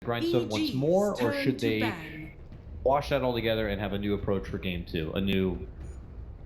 grindstone once more, or should they wash that all together and have a new approach for game 2, a new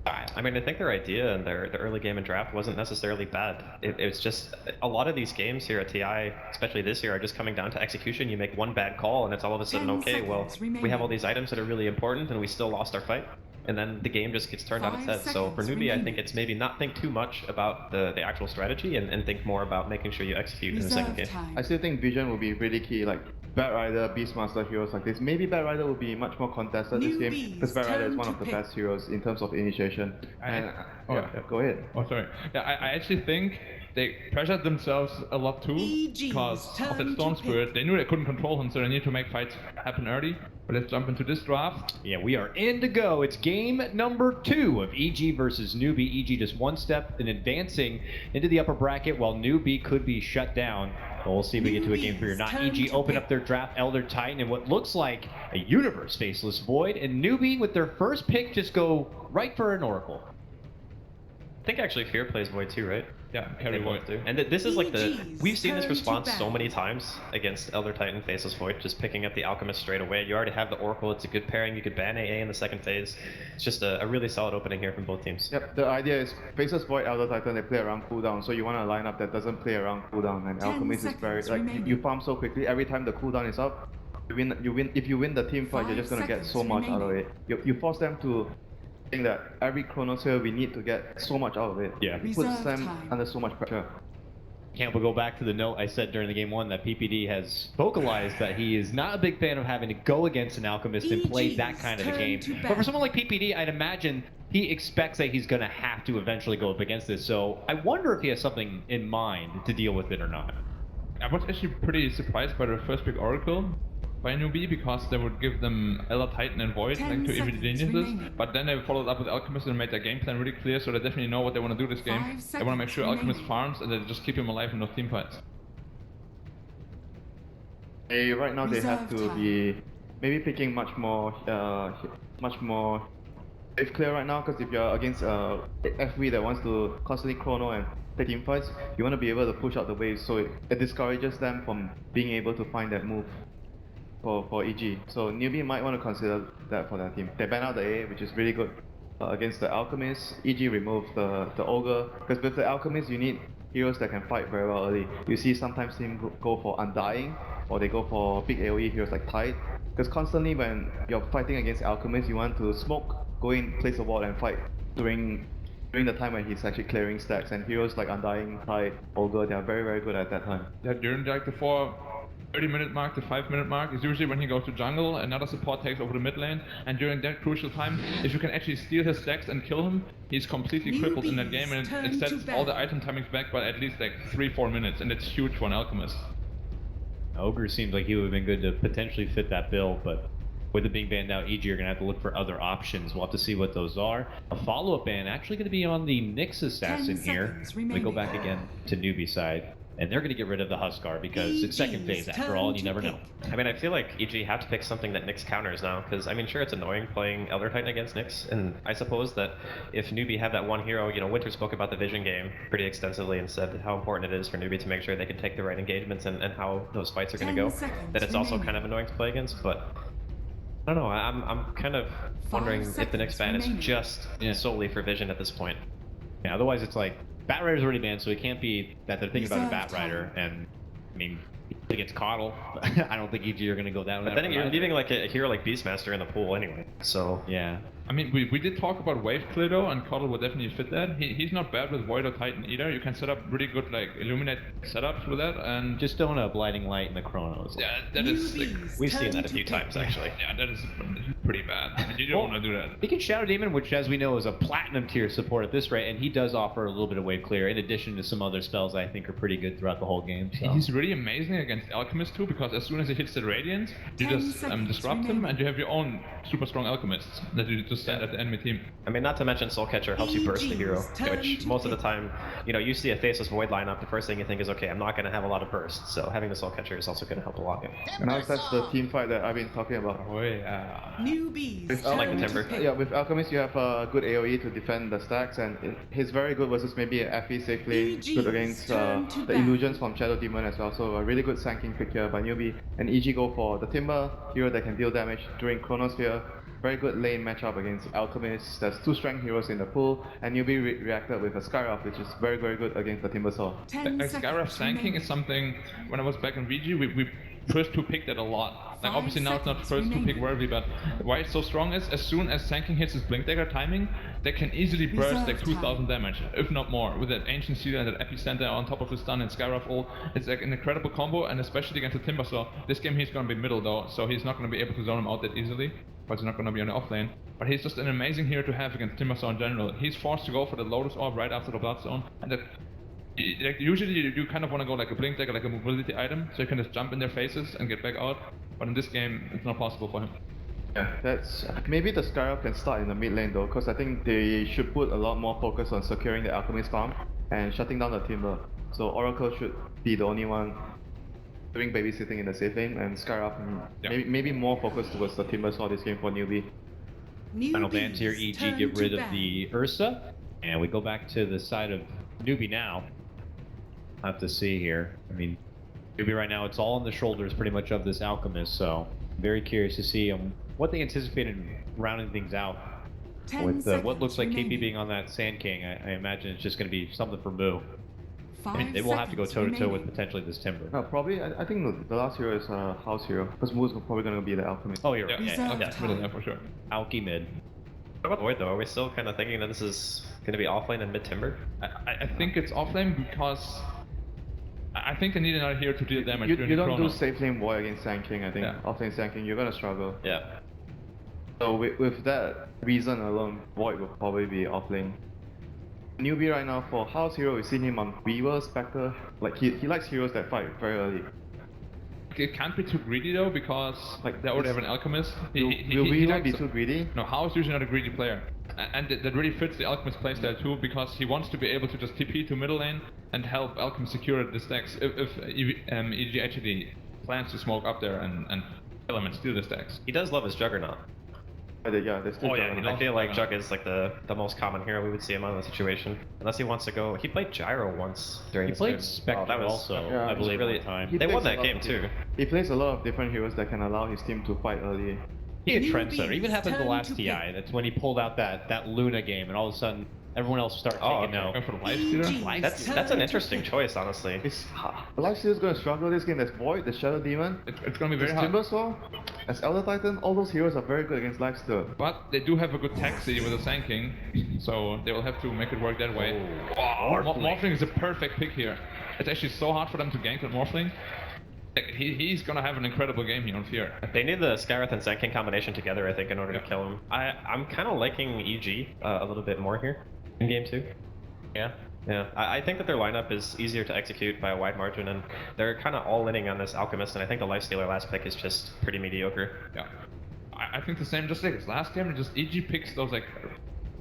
style? I mean, I think their idea and their early game and draft wasn't necessarily bad. It's just a lot of these games here at TI, especially this year, are just coming down to execution. You make one bad call and it's all of a sudden okay. Well, we have all these items that are really important and we still lost our fight. And then the game just gets turned on its head. So for Newbee, I think it's maybe not think too much about the actual strategy and think more about making sure you execute in the second game. I still think vision will be really key, like Bat Rider, Beastmaster, heroes like this. Maybe Bat Rider will be much more contested this game, because Bat Rider is one of the best heroes in terms of initiation. And go ahead. Oh, sorry. Yeah, I actually think they pressured themselves a lot too, because of that Storm Spirit. They knew they couldn't control him, so they need to make fights happen early. But let's jump into this draft. Yeah, we are in to go. It's game number 2 of EG versus Newbee. EG just one step in advancing into the upper bracket, while Newbee could be shut down. But we'll see if we get to a game 3 or not. EG open up their draft Elder Titan and what looks like a Universe Faceless Void, and Newbee with their first pick just go right for an Oracle. I think actually Fear plays Void too, right? Yeah, carry Void too. And this is like we've seen this response so many times against Elder Titan Faceless Void, just picking up the Alchemist straight away. You already have the Oracle, it's a good pairing, you could ban AA in the second phase. It's just a really solid opening here from both teams. Yep, the idea is Faceless Void, Elder Titan, they play around cooldown, so you want a lineup that doesn't play around cooldown, and Alchemist is very, like, you farm so quickly, every time the cooldown is up, you win. If you win the team fight, you're just gonna get so much out of it. You force them to think that every Chronos here, we need to get so much out of it. Yeah. It puts them under so much pressure. Can't we go back to the note I said during the game 1 that PPD has vocalized that he is not a big fan of having to go against an Alchemist and play that kind of a game. But for someone like PPD, I'd imagine he expects that he's going to have to eventually go up against this. So I wonder if he has something in mind to deal with it or not. I was actually pretty surprised by the first pick Oracle by Newbee, because they would give them Elder Titan and Void like to immediate geniuses, but then they followed up with Alchemist and made their game plan really clear, so they definitely know what they want to do this game. They want to make sure Alchemist farms and they just keep him alive in those team fights. Right now they have to be maybe picking much more if clear right now, because if you're against FV that wants to constantly chrono and take team fights, you want to be able to push out the waves, so it discourages them from being able to find that move for EG. So Newbee might want to consider that for their team. They ban out the AA, which is really good against the Alchemist. EG removed the Ogre, because with the Alchemist you need heroes that can fight very well early. You see sometimes teams go for Undying, or they go for big AoE heroes like Tide, because constantly when you're fighting against Alchemist, you want to smoke, go in, place a wall and fight during the time when he's actually clearing stacks, and heroes like Undying, Tide, Ogre, they are very, very good at that time. Yeah, during like the 30-minute mark to 5-minute mark is usually when he goes to jungle, another support takes over the mid lane, and during that crucial time, if you can actually steal his stacks and kill him, he's completely crippled in that game, and it sets all the item timings back by at least like 3-4 minutes, and it's huge for an Alchemist. Ogre seems like he would have been good to potentially fit that bill, but with it being banned out, EG are going to have to look for other options. We'll have to see what those are. A follow-up ban actually going to be on the Nyx Assassin here. We go back again to Newbee side. And they're going to get rid of the Huskar because it's second phase after all, and you never know. I mean, I feel like EG have to pick something that Nyx counters now, because I mean, sure, it's annoying playing Elder Titan against Nyx, and I suppose that if Newbee had that one hero, you know, Winter spoke about the vision game pretty extensively and said how important it is for Newbee to make sure they can take the right engagements and how those fights are going to go, that it's also kind of annoying to play against, but I don't know, I'm kind of wondering if the Nyx ban is just solely for vision at this point. Yeah, otherwise it's like, Bat Rider's already banned, so it can't be that they're thinking about a Bat Rider, and I mean, against Coddle, I don't think EG are going to go down. But then you're leaving like a hero like Beastmaster in the pool anyway, so yeah. I mean, we did talk about wave clear though, and Coddle would definitely fit that. He's not bad with Void or Titan either. You can set up really good like Illuminate setups with that, and just don't have Blinding Light in the Chronos. Yeah, that is like, we've seen that a few times actually. Yeah, that is pretty bad. You don't want to do that. He can Shadow Demon, which as we know is a platinum tier support at this rate, and he does offer a little bit of wave clear in addition to some other spells I think are pretty good throughout the whole game. So. He's really amazing against Alchemist too, because as soon as he hits the Radiant, you just disrupt him, and you have your own super strong Alchemists that you just set at the enemy team. I mean, not to mention Soul Catcher helps you burst the hero, which most of the time, you know, you see a Faceless Void lineup, the first thing you think is, okay, I'm not going to have a lot of burst, so having the Soul Catcher is also going to help a lot. And now that's the team fight that I've been talking about. Oh yeah. Newbies. I like the Timber. Yeah, with Alchemist you have a good AoE to defend the stacks, and he's very good versus maybe an FE safely, good against the illusions from Shadow Demon as well, so a really good sanking pick here by Newbee. And EG go for the Timber, hero that can deal damage during Chronosphere. Very good lane matchup against Alchemist. There's 2 strength heroes in the pool, and Newbee reacted with a Skyrock, which is very good against the Timbersaw. Like Skyrock sanking is something, when I was back in VG, we first to pick that a lot. Like obviously now it's not first to pick worthy, but why it's so strong is as soon as sanking hits his Blink Dagger timing, they can easily burst like 2000 damage, if not more, with that Ancient Seal and that Epicenter on top of the stun and Skyrock ult. It's like an incredible combo, and especially against the Timbersaw. This game he's gonna be middle though, so he's not gonna be able to zone him out that easily. But he's not going to be on the offlane. But he's just an amazing hero to have against Timbersaw in general. He's forced to go for the Lotus Orb right after the Bloodstone, and that, like, usually you kind of want to go like a Blink Dagger, like a mobility item, so you can just jump in their faces and get back out. But in this game, it's not possible for him. Yeah, that's maybe the Skyrock can start in the mid lane though, because I think they should put a lot more focus on securing the Alchemist farm and shutting down the Timber. So Oracle should be the only one doing babysitting in the safe lane, and Skyrock maybe more focus towards the Timbersaw this game for Newbee. Final dance here, EG get rid of the Ursa, and we go back to the side of Newbee now. I'll have to see here. I mean, Newbee right now, it's all on the shoulders pretty much of this Alchemist, so I'm very curious to see what they anticipated rounding things out. With what looks like KP being on that Sand King, I imagine it's just going to be something for Moo. I mean, they will have to go toe-to-toe with potentially this Timber. No, probably, I think the last hero is House Hero, because Moo's probably going to be the Alchemist. Oh, you're right. Yeah, middle, yeah, for sure. Alky mid. What about Void though? Are we still kind of thinking that this is going to be offlane and mid Timber? I think it's offlane because I think I need another hero to deal damage during You the don't chrono. do safe lane Void against Sand King, I think. Yeah. Offlane Sand King, you're going to struggle. Yeah. So with that reason alone, Void will probably be offlane. Newbee right now for House Hero, we've seen him on Weaver, Spectre. Like he likes heroes that fight very early. It can't be too greedy though, because like they already have an Alchemist. Will Weaver be too greedy? No, House is usually not a greedy player. And that really fits the Alchemist playstyle too, because he wants to be able to just TP to middle lane and help Alchemist secure the stacks if EG actually plans to smoke up there and kill him and steal the stacks. He does love his Juggernaut. Yeah, there's still I feel like Jug is like the most common hero we would see him on in the situation. Unless he wants to go. He played Gyro once during He his played game. Spectre that was also, yeah, I believe, really- at the time. They won plays that a lot game of too. He plays a lot of different heroes that can allow his team to fight early. He a trendsetter. Even happened the Turn last to TI. pick. That's when he pulled out that Luna game, and all of a sudden everyone else started taking okay. Going for the Lifestealer? EG. That's an interesting choice, honestly. Lifesteal's going to struggle this game. There's Void, the Shadow Demon, It's gonna be there's very hard. Timbersaw, as Elder Titan. All those heroes are very good against Lifesteal. But they do have a good taxi with a Sand King, so they will have to make it work that way. Morphling is a perfect pick here. It's actually so hard for them to gank that Morphling. Like, he's gonna have an incredible game here on Fear. They need the Skyrath and Sand King combination together, I think, in order to kill him. I'm kind of liking EG a little bit more here in game 2. Yeah. I think that their lineup is easier to execute by a wide margin, and they're kind of all inning on this Alchemist, and I think the Lifestealer last pick is just pretty mediocre. Yeah. I think the same, just like his last game, just EG picks those like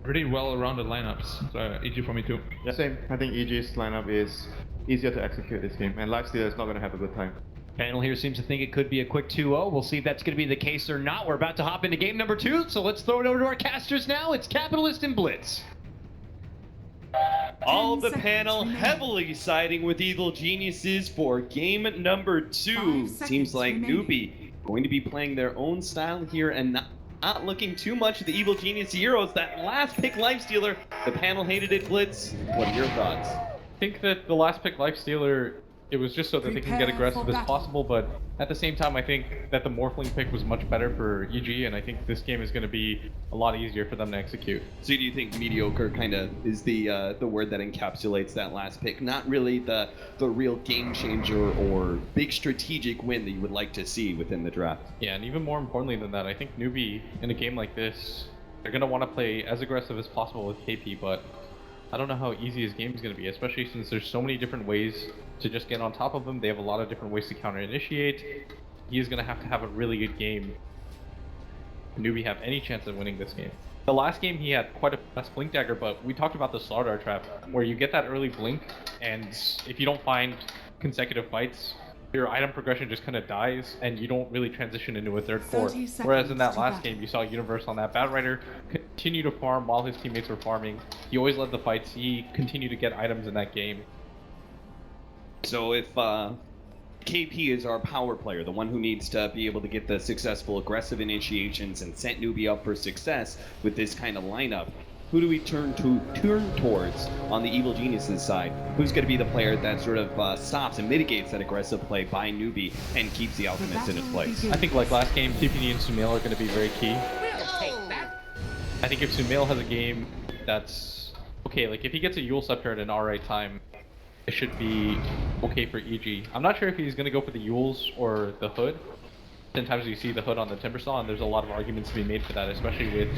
pretty well-rounded lineups. So EG for me too. Same. I think EG's lineup is easier to execute this game, and Lifesteal is not going to have a good time. Panel here seems to think it could be a quick 2-0. We'll see if that's going to be the case or not. We're about to hop into game number 2, so let's throw it over to our casters now. It's Capitalist and Blitz. All the 10 panel seconds heavily siding with Evil Geniuses for game number 2. 5 Seems seconds like remaining. Newbee going to be playing their own style here and not looking too much at the Evil Genius heroes. That last pick Lifestealer, the panel hated it, Blitz. What are your thoughts? I think that the last pick Lifestealer, it was just so that they can get Prepare aggressive for as battle. possible, but at the same time I think that the Morphling pick was much better for EG, and I think this game is going to be a lot easier for them to execute. So do you think mediocre kind of is the word that encapsulates that last pick? Not really the real game changer or big strategic win that you would like to see within the draft. Yeah, and even more importantly than that, I think Newbee, in a game like this, they're going to want to play as aggressive as possible with KP, but I don't know how easy his game is going to be, especially since there's so many different ways to just get on top of him. They have a lot of different ways to counter-initiate. He is going to have a really good game. Newbee have any chance of winning this game. The last game he had quite a fast blink dagger, but we talked about the Slardar trap, where you get that early blink, and if you don't find consecutive fights, your item progression just kind of dies, and you don't really transition into a third core. Whereas in that last game, you saw Universe on that Bat Rider continue to farm while his teammates were farming. He always led the fights. He continued to get items in that game. So if KP is our power player, the one who needs to be able to get the successful aggressive initiations and set Newbee up for success with this kind of lineup, who do we turn towards on the Evil Geniuses side? Who's going to be the player that sort of stops and mitigates that aggressive play by Newbee and keeps the Alchemist in his place? I think like last game, TPD and Sumail are going to be very key. I think if Sumail has a game that's okay, like if he gets a Yule Scepter at an alright time, it should be okay for EG. I'm not sure if he's going to go for the Yules or the Hood. Sometimes you see the Hood on the Timbersaw, and there's a lot of arguments to be made for that, especially with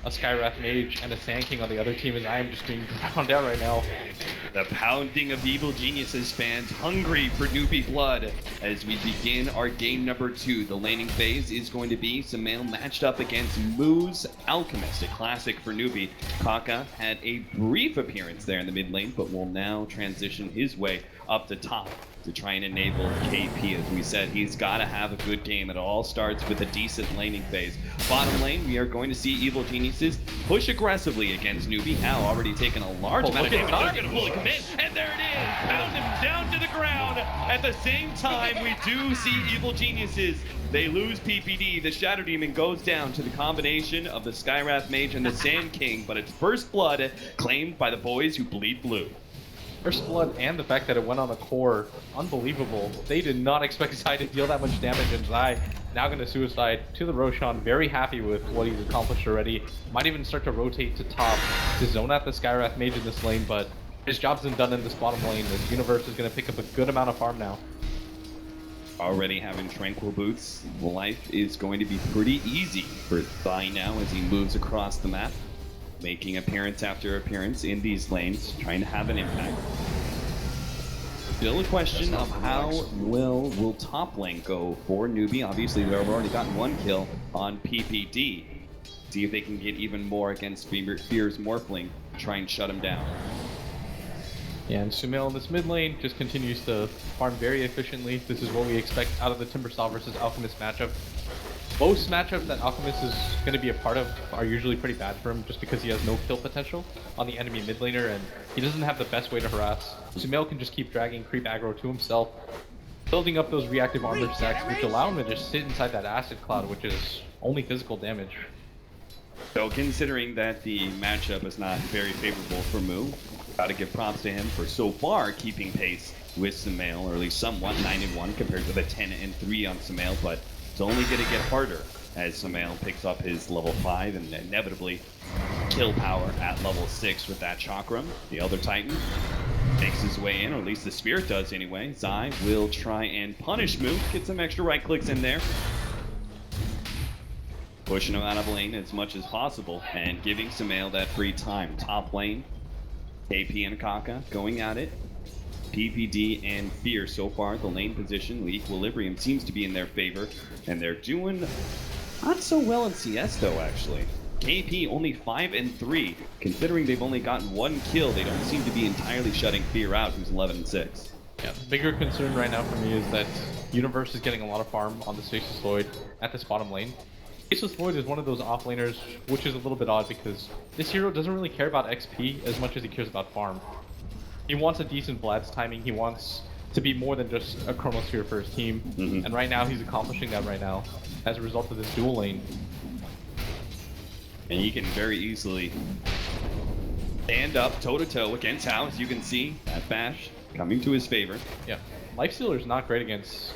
a Skywrath Mage and a Sand King on the other team, and I am just being pounded out right now. The pounding of Evil Geniuses fans hungry for Newbee blood as we begin our game number 2. The laning phase is going to be Sumail matched up against Moo's Alchemist, a classic for Newbee. Kaka had a brief appearance there in the mid lane, but will now transition his way up the top to try and enable KP. As we said, he's got to have a good game. It all starts with a decent laning phase. Bottom lane, we are going to see Evil Geniuses push aggressively against Newbee. Now already taken a large amount of damage. They're going to fully commit, and there it is! Pound him down to the ground. At the same time, we do see Evil Geniuses. They lose PPD. The Shadow Demon goes down to the combination of the Skywrath Mage and the Sand King, but it's first blood claimed by the boys who bleed blue. First blood and the fact that it went on the core, unbelievable. They did not expect Zai to deal that much damage, and Zai now going to suicide to the Roshan. Very happy with what he's accomplished already. Might even start to rotate to top to zone out the Skywrath Mage in this lane, but his job's been done in this bottom lane. The Universe is going to pick up a good amount of farm now. Already having Tranquil Boots, life is going to be pretty easy for Zai now as he moves across the map, making appearance after appearance in these lanes, trying to have an impact. Still a question of how well will top lane go for Newbee. Obviously, they've already gotten one kill on PPD. See if they can get even more against Fear's Morphling, try and shut him down. Yeah, and Sumail in this mid lane just continues to farm very efficiently. This is what we expect out of the Timbersaw versus Alchemist matchup. Most matchups that Alchemist is going to be a part of are usually pretty bad for him just because he has no kill potential on the enemy mid laner, and he doesn't have the best way to harass. Sumail can just keep dragging creep aggro to himself, building up those reactive armor stacks, which allow him to just sit inside that acid cloud, which is only physical damage. So considering that the matchup is not very favorable for Moo, gotta give props to him for so far keeping pace with Sumail, or at least somewhat 9-1 compared to the 10-3 on Sumail, but it's only going to get harder as Sumail picks up his level 5 and inevitably kill power at level 6 with that Chakram. The Elder Titan makes his way in, or at least the Spirit does anyway. Zai will try and punish Moo, get some extra right clicks in there, pushing him out of lane as much as possible and giving Sumail that free time. Top lane, KP and Kaka going at it. PPD and Fear so far, the lane position, the equilibrium seems to be in their favor, and they're doing not so well in CS though, actually. KP only 5-3, considering they've only gotten one kill. They don't seem to be entirely shutting Fear out, who's 11-6. Yeah, the bigger concern right now for me is that Universe is getting a lot of farm on the Stasis Void at this bottom lane. Stasis Void is one of those offlaners, which is a little bit odd because this hero doesn't really care about XP as much as he cares about farm. He wants a decent Vlad's timing. He wants to be more than just a Chronosphere for his team. And right now, he's accomplishing that right now as a result of this dual lane. And he can very easily stand up toe-to-toe against Hao, as you can see. That bash coming to his favor. Yeah, Lifestealer is not great against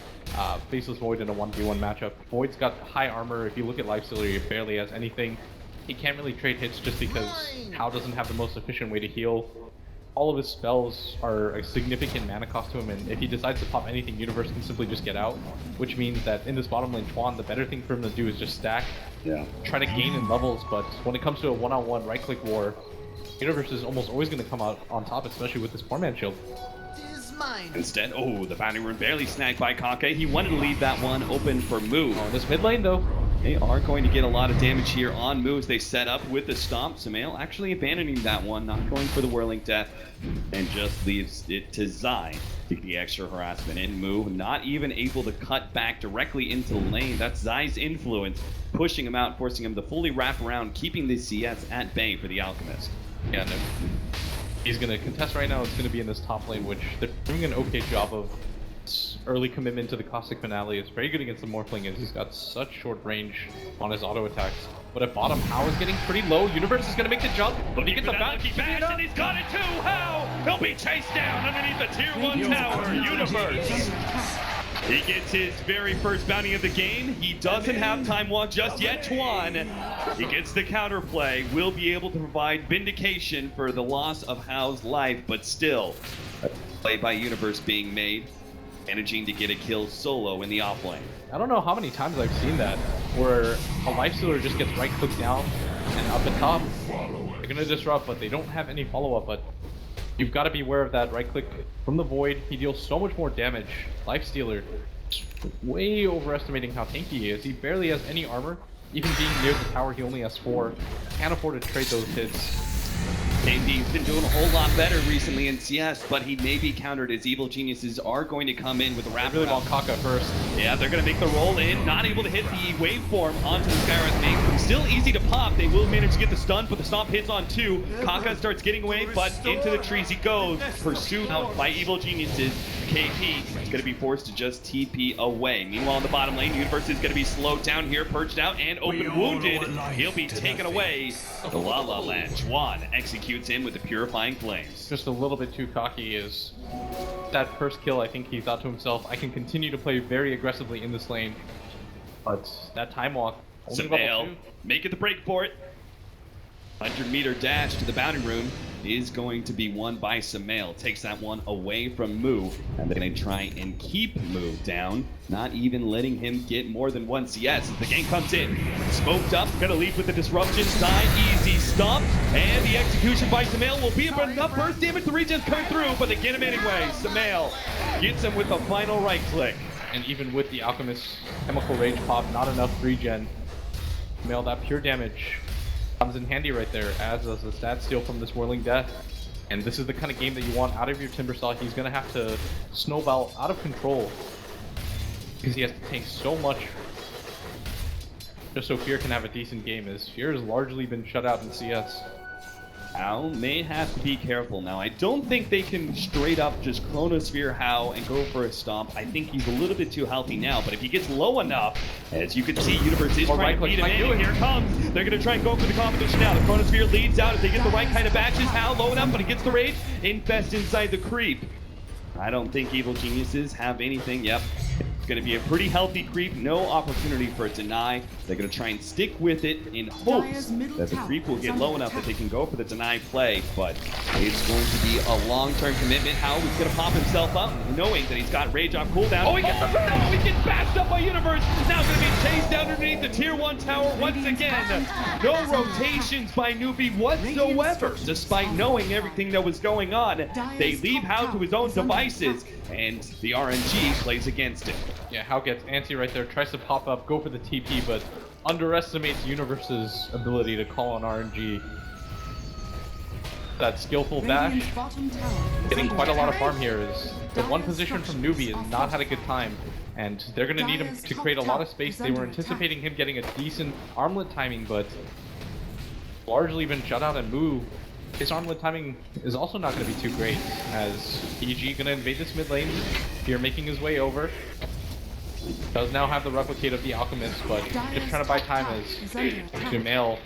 Faceless Void in a 1v1 matchup. Void's got high armor. If you look at Lifestealer, he barely has anything. He can't really trade hits just because Hao doesn't have the most efficient way to heal. All of his spells are a significant mana cost to him, and if he decides to pop anything, Universe can simply just get out, which means that in this bottom lane Chuan, the better thing for him to do is just stack, try to gain in levels, but when it comes to a one-on-one right-click war, Universe is almost always going to come out on top, especially with this poor-man shield. Instead, oh, the bounty rune barely snagged by Kake. He wanted to leave that one open for Moo. Oh, in this mid lane though, They are going to get a lot of damage here on moves. They set up with the stomp. Sumail actually abandoning that one, not going for the whirling death, and just leaves it to Zai to get the extra harassment in. Mu not even able to cut back directly into the lane. That's Zai's influence, pushing him out, forcing him to fully wrap around, keeping the CS at bay for the Alchemist. Yeah, no. He's going to contest right now. It's going to be in this top lane, which they're doing an okay job of. Early commitment to the Caustic Finale is very good against the Morphling, as he's got such short range on his auto attacks. But at bottom, How is getting pretty low. Universe is going to make the jump, but he gets a back. And he's got it too. How? He'll be chased down underneath the tier 1 tower. Universe. He gets his very first bounty of the game. He doesn't have Time Walk just yet. Tuan, he gets the counterplay. Will be able to provide vindication for the loss of Hao's life, but still, a play by Universe being made. Managing to get a kill solo in the offlane. I don't know how many times I've seen that, where a lifestealer just gets right-clicked down and up and top. They're going to disrupt, but they don't have any follow-up, but you've got to be aware of that right-click from the Void. He deals so much more damage. Lifestealer, way overestimating how tanky he is. He barely has any armor. Even being near the tower, he only has 4. Can't afford to trade those hits. KP's been doing a whole lot better recently in CS, but he may be countered as Evil Geniuses are going to come in with a wrap. Really want Kaka first. Yeah, they're going to make the roll in, not able to hit the waveform onto the Skywrath main. Still easy to pop. They will manage to get the stun, but the stomp hits on 2. Kaka starts getting away, but into the trees he goes. Pursued out by Evil Geniuses. KP is going to be forced to just TP away. Meanwhile, in the bottom lane, Universe is going to be slowed down here, perched out, and open wounded. He'll be taken away. The La La Land. Juan executes him with the Purifying Flames. Just a little bit too cocky. Is that first kill, I think he thought to himself, I can continue to play very aggressively in this lane. But that time walk, only level 2. Making the break for it. 100-meter dash to the bounty room is going to be won by Sumail. Takes that one away from Mu, and they're going to try and keep Mu down, not even letting him get more than 1 CS as the game comes in. Smoked up, going to leave with the disruption. Zai, easy stomp, and the execution by Sumail will be enough burst damage. The regen's coming through, but they get him anyway. Sumail gets him with the final right click. And even with the Alchemist Chemical Rage pop, not enough regen. Sumail, that pure damage comes in handy right there, as does the stat steal from this Whirling Death. And this is the kind of game that you want out of your Timbersaw. He's going to have to snowball out of control because he has to tank so much just so Fear can have a decent game, as Fear has largely been shut out in CS. Hao may have to be careful now. I don't think they can straight up just Chronosphere Hao and go for a stomp. I think he's a little bit too healthy now, but if he gets low enough, as you can see, Universe is trying to beat him in. Here it comes. They're going to try and go for the competition now. The Chronosphere leads out if they get the right kind of batches. Hao low enough, but he gets the rage. Infest inside the creep. I don't think Evil Geniuses have anything. Yep. It's going to be a pretty healthy creep, no opportunity for it to deny. They're going to try and stick with it in hopes that the creep will get low enough that they can go for the deny play, but it's going to be a long-term commitment. How he's going to pop himself up, knowing that he's got rage off cooldown. Oh, he gets he gets bashed up by Universe. Now going to be chased down underneath the tier 1 tower once again. No rotations by Newbee whatsoever, despite knowing everything that was going on. They leave Hao to his own devices, and the RNG plays against it. Yeah, Hao gets antsy right there, tries to pop up, go for the TP, but underestimates Universe's ability to call on RNG. That skillful dash, getting quite a lot of farm here. Is the one position from Newbee has not had a good time, and they're going to need him to create a lot of space. They were anticipating him getting a decent armlet timing, but largely been shut out, and Mu, his armlet timing is also not going to be too great, as EG going to invade this mid lane. Here making his way over. Does now have the replicate of the Alchemist, but just trying to buy time as Sumail.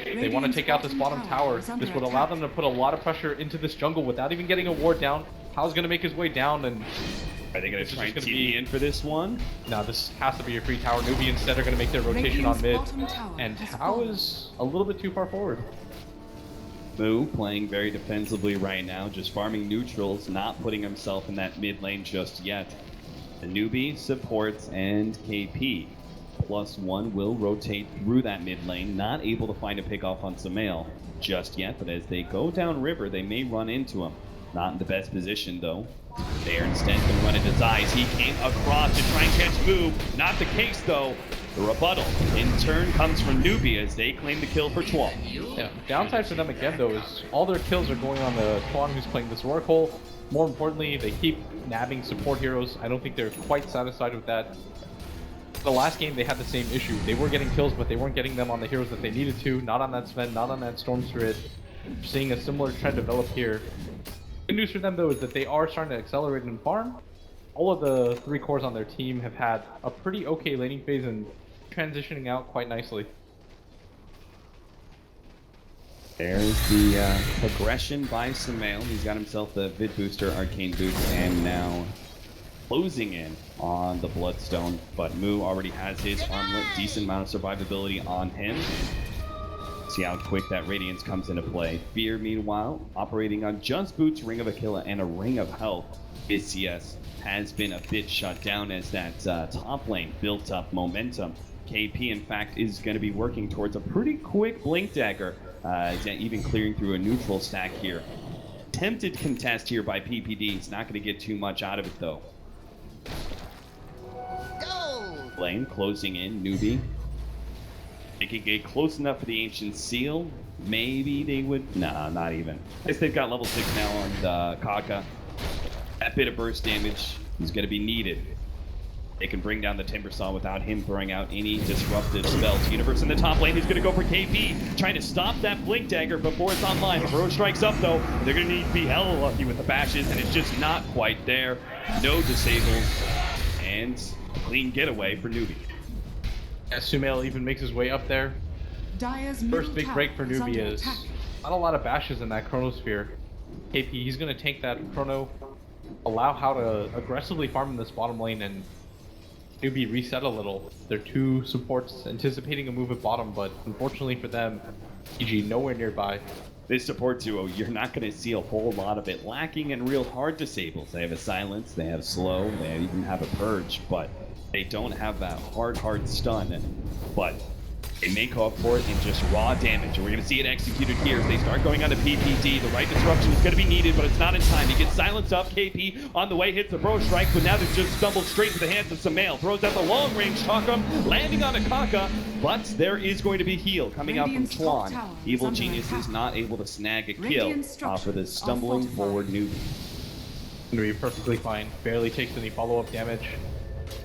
They want to take out this bottom tower. This would allow them to put a lot of pressure into this jungle without even getting a ward down. Hao's going to make his way down, and are they going to try and TP in for this one? No, this has to be a free tower. Newbee instead are going to make their rotation on mid, and Hao is a little bit too far forward. Mu playing very defensively right now, just farming neutrals, not putting himself in that mid lane just yet. The Newbee supports and KP. +1 will rotate through that mid lane, not able to find a pickoff on Sumail just yet, but as they go down river, they may run into him. Not in the best position though. They are instead going to run into Zai. He came across to try and catch Mu. Not the case though. The rebuttal, in turn, comes from Newbee as they claim the kill for Chuan. Yeah, downside for them again though is all their kills are going on the Chuan who's playing this Oracle. More importantly, they keep nabbing support heroes. I don't think they're quite satisfied with that. The last game they had the same issue. They were getting kills, but they weren't getting them on the heroes that they needed to. Not on that Sven, not on that Storm Spirit. We're seeing a similar trend develop here. Good news for them though is that they are starting to accelerate and farm. All of the 3 cores on their team have had a pretty okay laning phase and transitioning out quite nicely. There's the progression by Samael. He's got himself the Vid Booster, Arcane Boost, and now closing in on the Bloodstone. But Moo already has his armlet, decent amount of survivability on him. See how quick that Radiance comes into play. Fear, meanwhile, operating on just Boots, Ring of Aquila, and a Ring of Health. His CS has been a bit shut down as that top lane built up momentum. KP, in fact, is going to be working towards a pretty quick Blink Dagger, even clearing through a neutral stack here. Tempted contest here by PPD. He's not going to get too much out of it, though. Lane closing in, Newbee. They could get close enough for the Ancient Seal. Maybe they would. Nah, not even. I guess they've got level 6 now on Kaka. That bit of burst damage is going to be needed. They can bring down the Timbersaw without him throwing out any disruptive spells. Universe in the top lane is going to go for KP, trying to stop that Blink Dagger before it's online. Burrow strikes up though. They're going to need to be hella lucky with the bashes, and it's just not quite there. No disables, and a clean getaway for Newbee. As Sumail even makes his way up there. First big break for Newbee is not a lot of bashes in that Chronosphere. KP, he's going to take that Chrono, allow how to aggressively farm in this bottom lane, and Newbee reset a little. They're 2 supports anticipating a move at bottom, but unfortunately for them, EG nowhere nearby. This support duo, you're not going to see a whole lot of it lacking in real hard disables. They have a Silence, they have Slow, they even have a Purge, but they don't have that hard stun. But they make up for it in just raw damage. And we're going to see it executed here as they start going on to PPD. The right disruption is going to be needed, but it's not in time. He gets silenced up. KP on the way hits the Bro Strike, but now they've just stumbled straight to the hands of Samael. Throws out the long range Takum, landing on Akaka, but there is going to be heal coming out from Chuan. Evil Genius is not able to snag a kill off of this stumbling forward Newbee. Newbee perfectly fine. Barely takes any follow-up damage.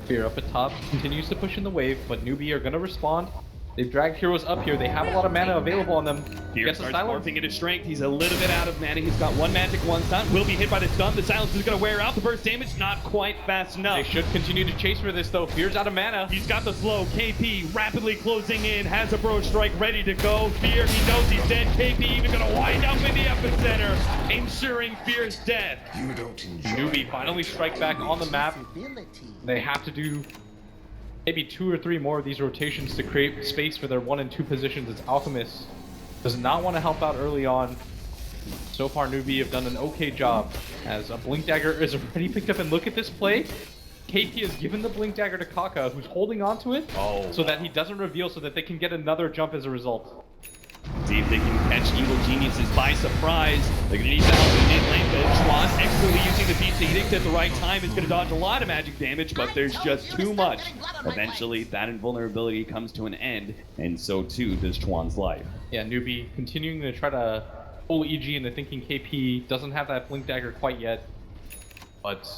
Fear up at top, continues to push in the wave, but Newbee are going to respond. They've dragged heroes up here. They have a lot of mana available on them. Fear starts morphing into strength. He's a little bit out of mana. He's got 1 magic, 1 stun. Will be hit by the stun. The silence is going to wear out. The burst damage, not quite fast enough. They should continue to chase for this, though. Fear's out of mana. He's got the slow. KP rapidly closing in. Has a Bro Strike ready to go. Fear, he knows he's dead. KP even going to wind up in the epicenter, ensuring Fear's death. Newbee finally strike back on the map. They have to do maybe 2 or 3 more of these rotations to create space for their 1 and 2 positions, as Alchemist does not want to help out early on. So far, Newbee have done an okay job, as a Blink Dagger is already picked up, and look at this play. KP has given the Blink Dagger to Kaka, who's holding on to it, so that he doesn't reveal, so that they can get another jump as a result. See if they can catch Evil Geniuses by surprise. They're going to need the help in mid lane, but Schwann expertly using the Beast Edict at the right time is going to dodge a lot of magic damage, but there's just too much. Eventually, that invulnerability comes to an end, and so too does Chuan's life. Yeah, Newbee continuing to try to pull EG into thinking KP doesn't have that Blink Dagger quite yet, but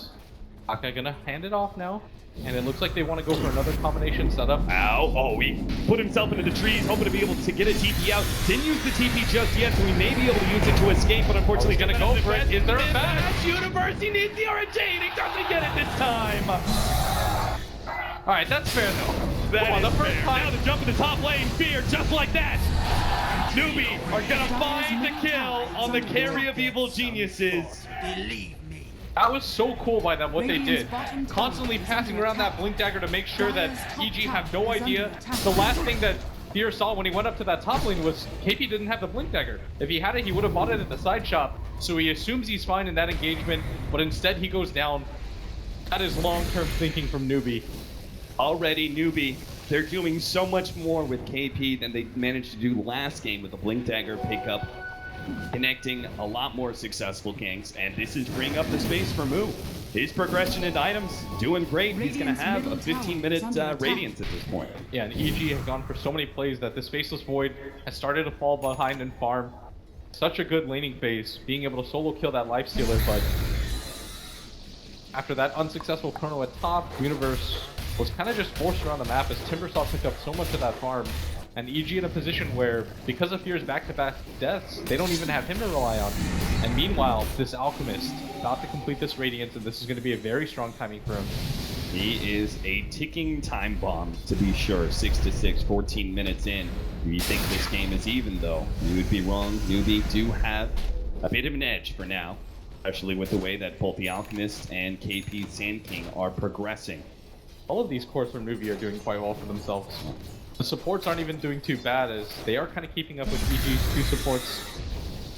Kaka gonna hand it off now. And it looks like they want to go for another combination setup. Ow. Oh, he put himself into the trees, hoping to be able to get a TP out. Didn't use the TP just yet, so he may be able to use it to escape, but unfortunately he's gonna go for it. Is there a bash? Universe, he needs the RNG, and he doesn't get it this time. Alright, that's fair though. That the is first fair. time. Now the jump in the top lane, Fear, just like that. Newbee are gonna find the kill on the carry of Evil Geniuses. That was so cool by them, what they did. Constantly passing around that Blink Dagger to make sure that EG have no idea. The last thing that Fear saw when he went up to that top lane was KP didn't have the Blink Dagger. If he had it, he would have bought it at the side shop. So he assumes he's fine in that engagement, but instead he goes down. That is long-term thinking from Newbee. Already, Newbee, they're doing so much more with KP than they managed to do last game with the Blink Dagger pickup. Connecting a lot more successful ganks, and this is freeing up the space for Moo. his progression into items, doing great. He's going to have a 15-minute Radiance at this point. Yeah, and EG has gone for so many plays that this Faceless Void has started to fall behind in farm. Such a good laning phase, being able to solo kill that Lifestealer, but after that unsuccessful chrono at top, Universe was kind of just forced around the map as Timbersaw took up so much of that farm. And EG in a position where, because of Fear's back-to-back deaths, they don't even have him to rely on. And meanwhile, this Alchemist about to complete this Radiance, and this is going to be a very strong timing for him. He is a ticking time bomb, to be sure. 6-6, 14 minutes in. If you think this game is even, though, you would be wrong. Newbee do have a bit of an edge for now, especially with the way that both the Alchemist and KP Sand King are progressing. All of these cores from Newbee are doing quite well for themselves. The supports aren't even doing too bad, as they are kind of keeping up with EG's 2 supports.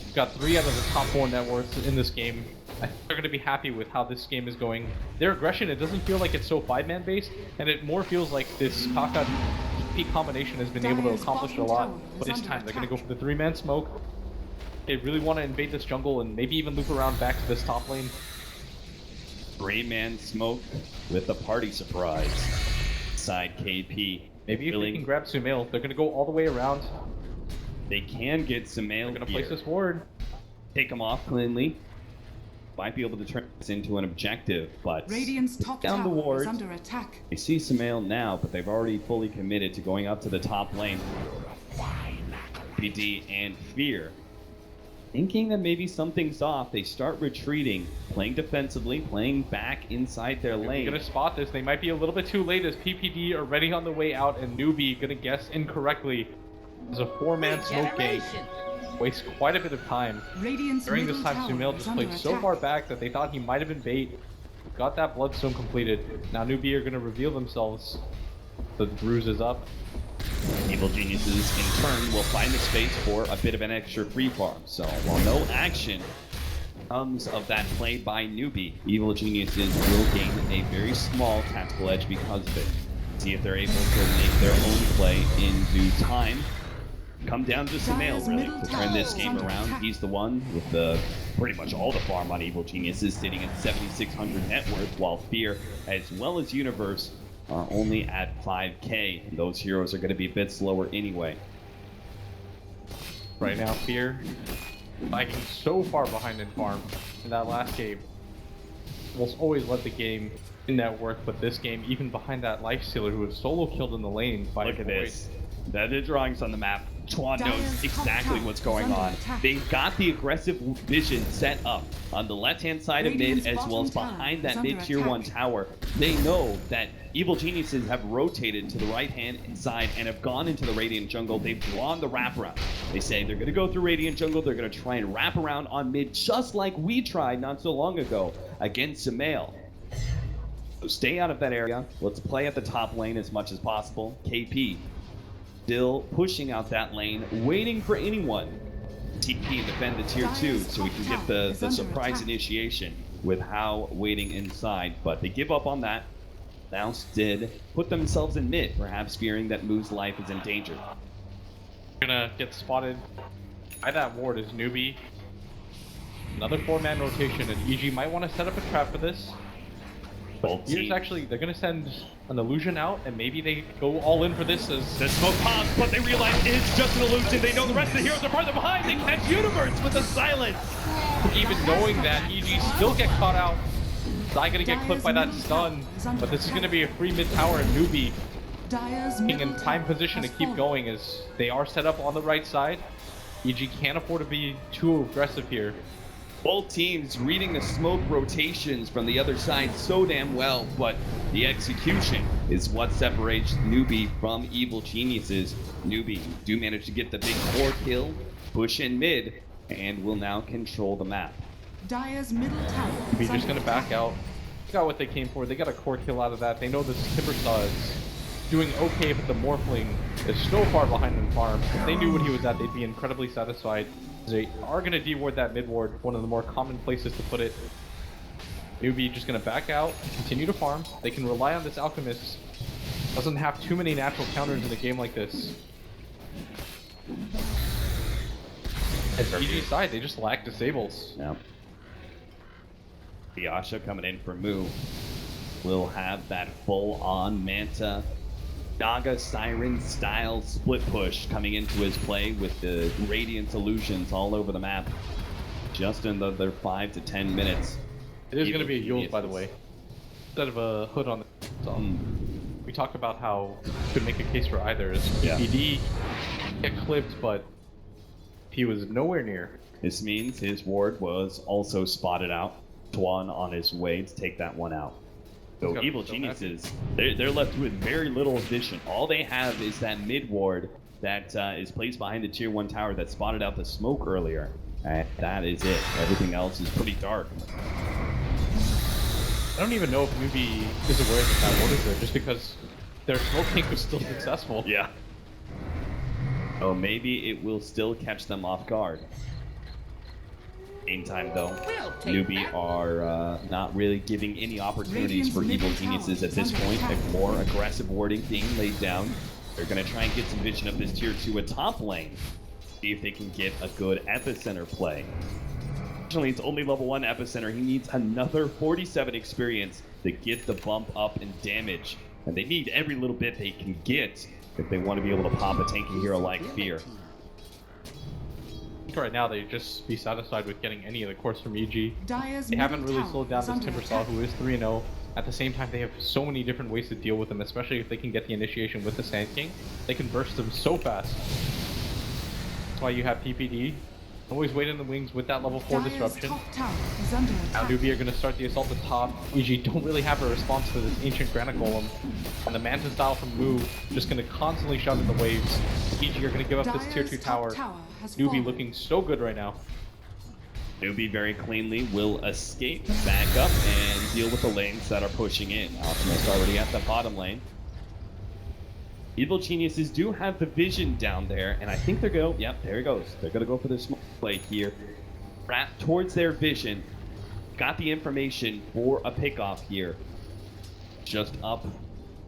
We've got 3 out of the top 4 net worths in this game. I think they're going to be happy with how this game is going. Their aggression, it doesn't feel like it's so 5-man based, and it more feels like this Kaka TP combination has been able to accomplish a lot. But this time, they're going to go for the 3-man smoke. They really want to invade this jungle and maybe even loop around back to this top lane. 3-man smoke with a party surprise. Side KP. Maybe if they can grab Sumail, they're going to go all the way around. They can get Sumail They're going to here. place this ward. Take him off cleanly. Might be able to turn this into an objective, but Radiant's top down the tower ward. is under attack. They see Sumail now, but they've already fully committed to going up to the top lane. PD and Fear, thinking that maybe something's off, they start retreating, playing defensively, playing back inside their lane. They're gonna spot this. They might be a little bit too late as PPD are ready on the way out, and Newbee gonna guess incorrectly. There's a 4-man smoke game. Wastes quite a bit of time. Radiant's During this middle time, tower Sumail is just under played so attack. far back that they thought he might have been bait. Got that Bloodstone completed. Now Newbee are gonna reveal themselves. The bruise is up. Evil Geniuses, in turn, will find the space for a bit of an extra free farm. So, while no action comes of that play by Newbee, Evil Geniuses will gain a very small tactical edge because of it. See if they're able to make their own play in due time. Come down to Sumail, really, to turn this game around. He's the one with the pretty much all the farm on Evil Geniuses, sitting at 7,600 net worth, while Fear, as well as Universe, are only at 5k. And those heroes are going to be a bit slower anyway. Right now, Fear lagging so far behind in farm in that last game. Almost always led the game in net worth, but this game, even behind that Lifestealer who was solo killed in the lane by Look at Void. this. The drawings on the map. Chuan knows Dyer's exactly top what's tower going is under on. attack. They've got the aggressive vision set up on the left-hand side of mid, Radiant's as well as bottom behind tower that is under mid-tier 1 attack. tower. They know that Evil Geniuses have rotated to the right-hand side and have gone into the Radiant jungle. They've drawn the wraparound. They say they're going to go through Radiant jungle. They're going to try and wrap around on mid, just like we tried not so long ago against Sumail. So stay out of that area. Let's play at the top lane as much as possible. KP still pushing out that lane, waiting for anyone to TP and defend the tier 2 so we can get the surprise initiation with How waiting inside. But they give up on that. Mouse did put themselves in mid, perhaps fearing that Moo's life is in danger. Gonna get spotted by that ward is Newbee. Another 4-man rotation, and EG might want to set up a trap for this. Both Here's teams. actually, they're gonna send an illusion out, and maybe they go all in for this as The smoke pops, but they realize it's just an illusion. They know the rest of the heroes are farther behind. They catch Universe with the silence. even knowing that EG still get caught out. Zai gonna get clipped by that stun, but this is gonna be a free mid tower, and Newbee being in prime position to keep going as they are set up on the right side. EG can't afford to be too aggressive here. Both teams reading the smoke rotations from the other side so damn well, but the execution is what separates Newbee from Evil Geniuses. Newbee do manage to get the big core kill, push in mid, and will now control the map. Dyer's middle tower Newbee is just under gonna back attack. out. Got what they came for. They got a core kill out of that. They know this Timbersaw is doing okay, but the Morphling is so far behind in farm. If they knew what he was at, they'd be incredibly satisfied. They are going to deward that mid ward, one of the more common places to put it. Newbee just going to back out, continue to farm. They can rely on this Alchemist. Doesn't have too many natural counters in a game like this. As EG's side, they just lack disables. Yeah. The Asha coming in for Moo will have that full-on Manta Naga Siren style split push coming into his play with the Radiance illusions all over the map. Just another 5 to 10 minutes. It is going to be a Yules, by the way. Instead of a hood on the top. We talked about how you could make a case for either. Yeah. PPD get clipped, but he was nowhere near. This means his ward was also spotted out. Tuan on his way to take that one out. So Evil Geniuses, they're left with very little vision. All they have is that mid ward that is placed behind the tier 1 tower that spotted out the smoke earlier. And that is it. Everything else is pretty dark. I don't even know if Newbee is aware that that ward is there, just because their smoke tank was still successful. Yeah. Oh, maybe it will still catch them off guard. Meantime, though, Newbee are not really giving any opportunities for Evil Geniuses at this point. A more aggressive warding being laid down. They're going to try and get some vision of this tier 2 at top lane. See if they can get a good epicenter play. Unfortunately, it's only level 1 epicenter. He needs another 47 experience to get the bump up in damage. And they need every little bit they can get if they want to be able to pop a tanky hero like Fear. Right now, they'd just be satisfied with getting any of the cores from EG. Dire's They haven't middle really tower slowed down is this under Timbersaw, attack. who is 3-0. At the same time, they have so many different ways to deal with them, especially if they can get the initiation with the Sand King. They can burst them so fast. That's why you have PPD. Always wait in the wings with that level 4 Dire's disruption. top tower is under Now attack. Newbee are going to start the assault at top. EG don't really have a response to this ancient Granite Golem. And the Manta style from Moo just going to constantly shove in the waves. EG are going to give up this tier 2 Dire's top tower. tower has Newbee fallen. looking so good right now. Newbee very cleanly will escape, back up, and deal with the lanes that are pushing in. Alchemist already at the bottom lane. Evil Geniuses do have the vision down there, and I think they're going, yep, there he goes. They're going to go for the smoke play here. Wrapped towards their vision. Got the information for a pickoff here. Just up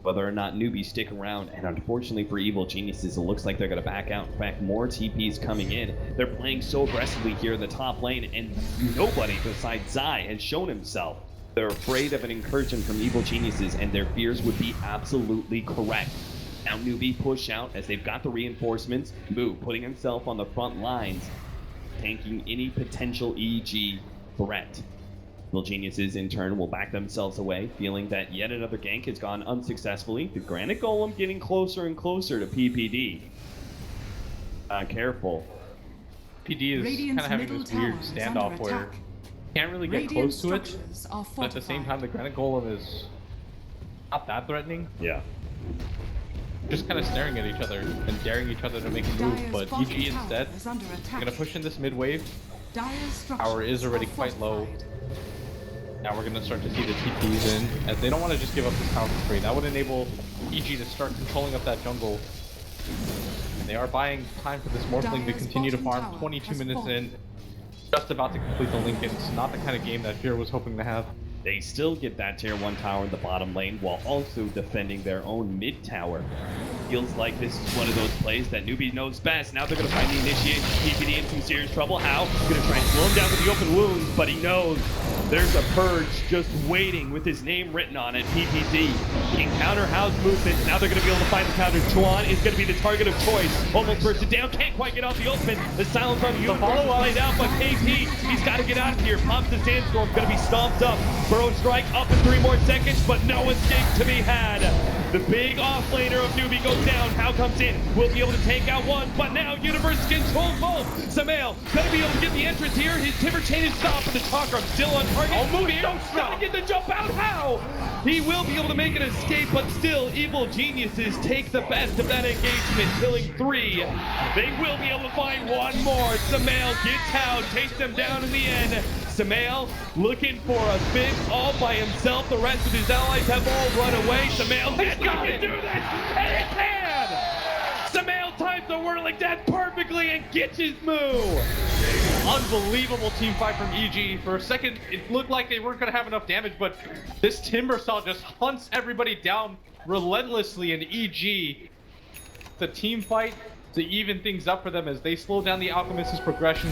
whether or not Newbee stick around, and unfortunately for Evil Geniuses, it looks like they're going to back out. In fact, more TPs coming in. They're playing so aggressively here in the top lane, and nobody besides Zai has shown himself. They're afraid of an incursion from Evil Geniuses, and their fears would be absolutely correct. Now Newbee push out as they've got the reinforcements. Moo putting himself on the front lines, tanking any potential EG threat. Evil Geniuses, in turn, will back themselves away, feeling that yet another gank has gone unsuccessfully. The Granite Golem getting closer and closer to PPD. Careful. PD is kind of having this weird standoff where you can't really get close to it, but at the same time, the Granite Golem is not that threatening. Yeah. Just kind of staring at each other and daring each other to make a move, but EG instead is under attack. going to push in this mid wave. Dire's structures Power is already are quite low. fortified. Now we're going to start to see the TPs in, as they don't want to just give up this tower for free. That would enable EG to start controlling up that jungle. And they are buying time for this Morphling to Dire's continue to bottom farm. tower 22 has minutes fallen. in, just about to complete the Lincolns. Not the kind of game that Fear was hoping to have. They still get that tier 1 tower in the bottom lane while also defending their own mid tower. Feels like this is one of those plays that Newbee knows best. Now they're going to find the initiation. PPD in some serious trouble. How? Going to try and slow him down with the open wounds, but he knows there's a purge just waiting with his name written on it. PPD can counter Hao's movement. Now they're going to be able to find the counter. Chuan is going to be the target of choice. Almost bursted down. Can't quite get off the ultimate. The silence on the follow-up laid out, but KP, he's got to get out of here. Pops the sandstorm. Going to be stomped up. Burrow strike up in 3 more seconds, but no escape to be had. The big offlaner of Newbee goes down. How comes in? Will be able to take out one, but now Universe controls both. Samael gonna be able to get the entrance here. His timber chain is stopped, but the chakram still on target. Oh, Newbee gotta get the jump out. How? He will be able to make an escape, but still, Evil Geniuses take the best of that engagement, killing 3. They will be able to find one more. Samael gets out, takes them down in the end. Samael looking for a finish all by himself. The rest of his allies have all run away. Samael has got to do this, and he can! Samael times the whirling death perfectly and gets his move. Unbelievable team fight from EG. For a second, it looked like they weren't going to have enough damage, but this Timbersaw just hunts everybody down relentlessly in EG. The team fight to even things up for them as they slow down the Alchemist's progression.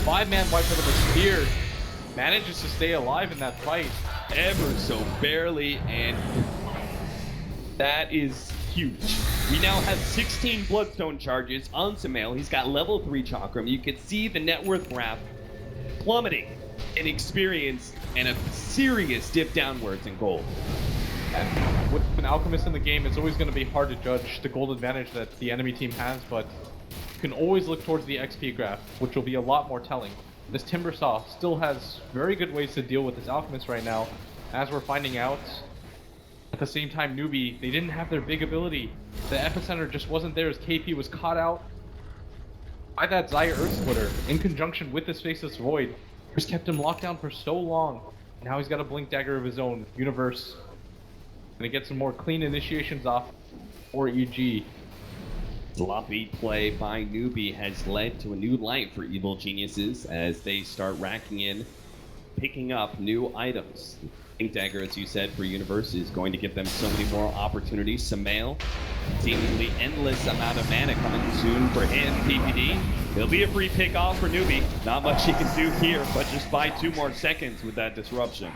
5-man wipe for them is feared. manages to stay alive in that fight. Ever so barely, and that is huge. We now have 16 Bloodstone charges on Sumail. He's got level 3 Chakram. You can see the net worth graph plummeting in experience and a serious dip downwards in gold. And with an Alchemist in the game, it's always going to be hard to judge the gold advantage that the enemy team has, but you can always look towards the XP graph, which will be a lot more telling. This Timber Saw still has very good ways to deal with this Alchemist right now, as we're finding out. At the same time, Newbee, they didn't have their big ability. The epicenter just wasn't there as KP was caught out by that Zaya Earth Splitter in conjunction with this Faceless Void, who's kept him locked down for so long. Now he's got a Blink Dagger of his own. Universe gonna get some more clean initiations off for EG. Sloppy play by Newbee has led to a new light for Evil Geniuses as they start racking in, picking up new items. Blink Dagger, as you said, for Universe is going to give them so many more opportunities. Sumail, seemingly endless amount of mana coming soon for him. PPD, it'll be a free pick off for Newbee. Not much he can do here, but just buy 2 more seconds with that disruption.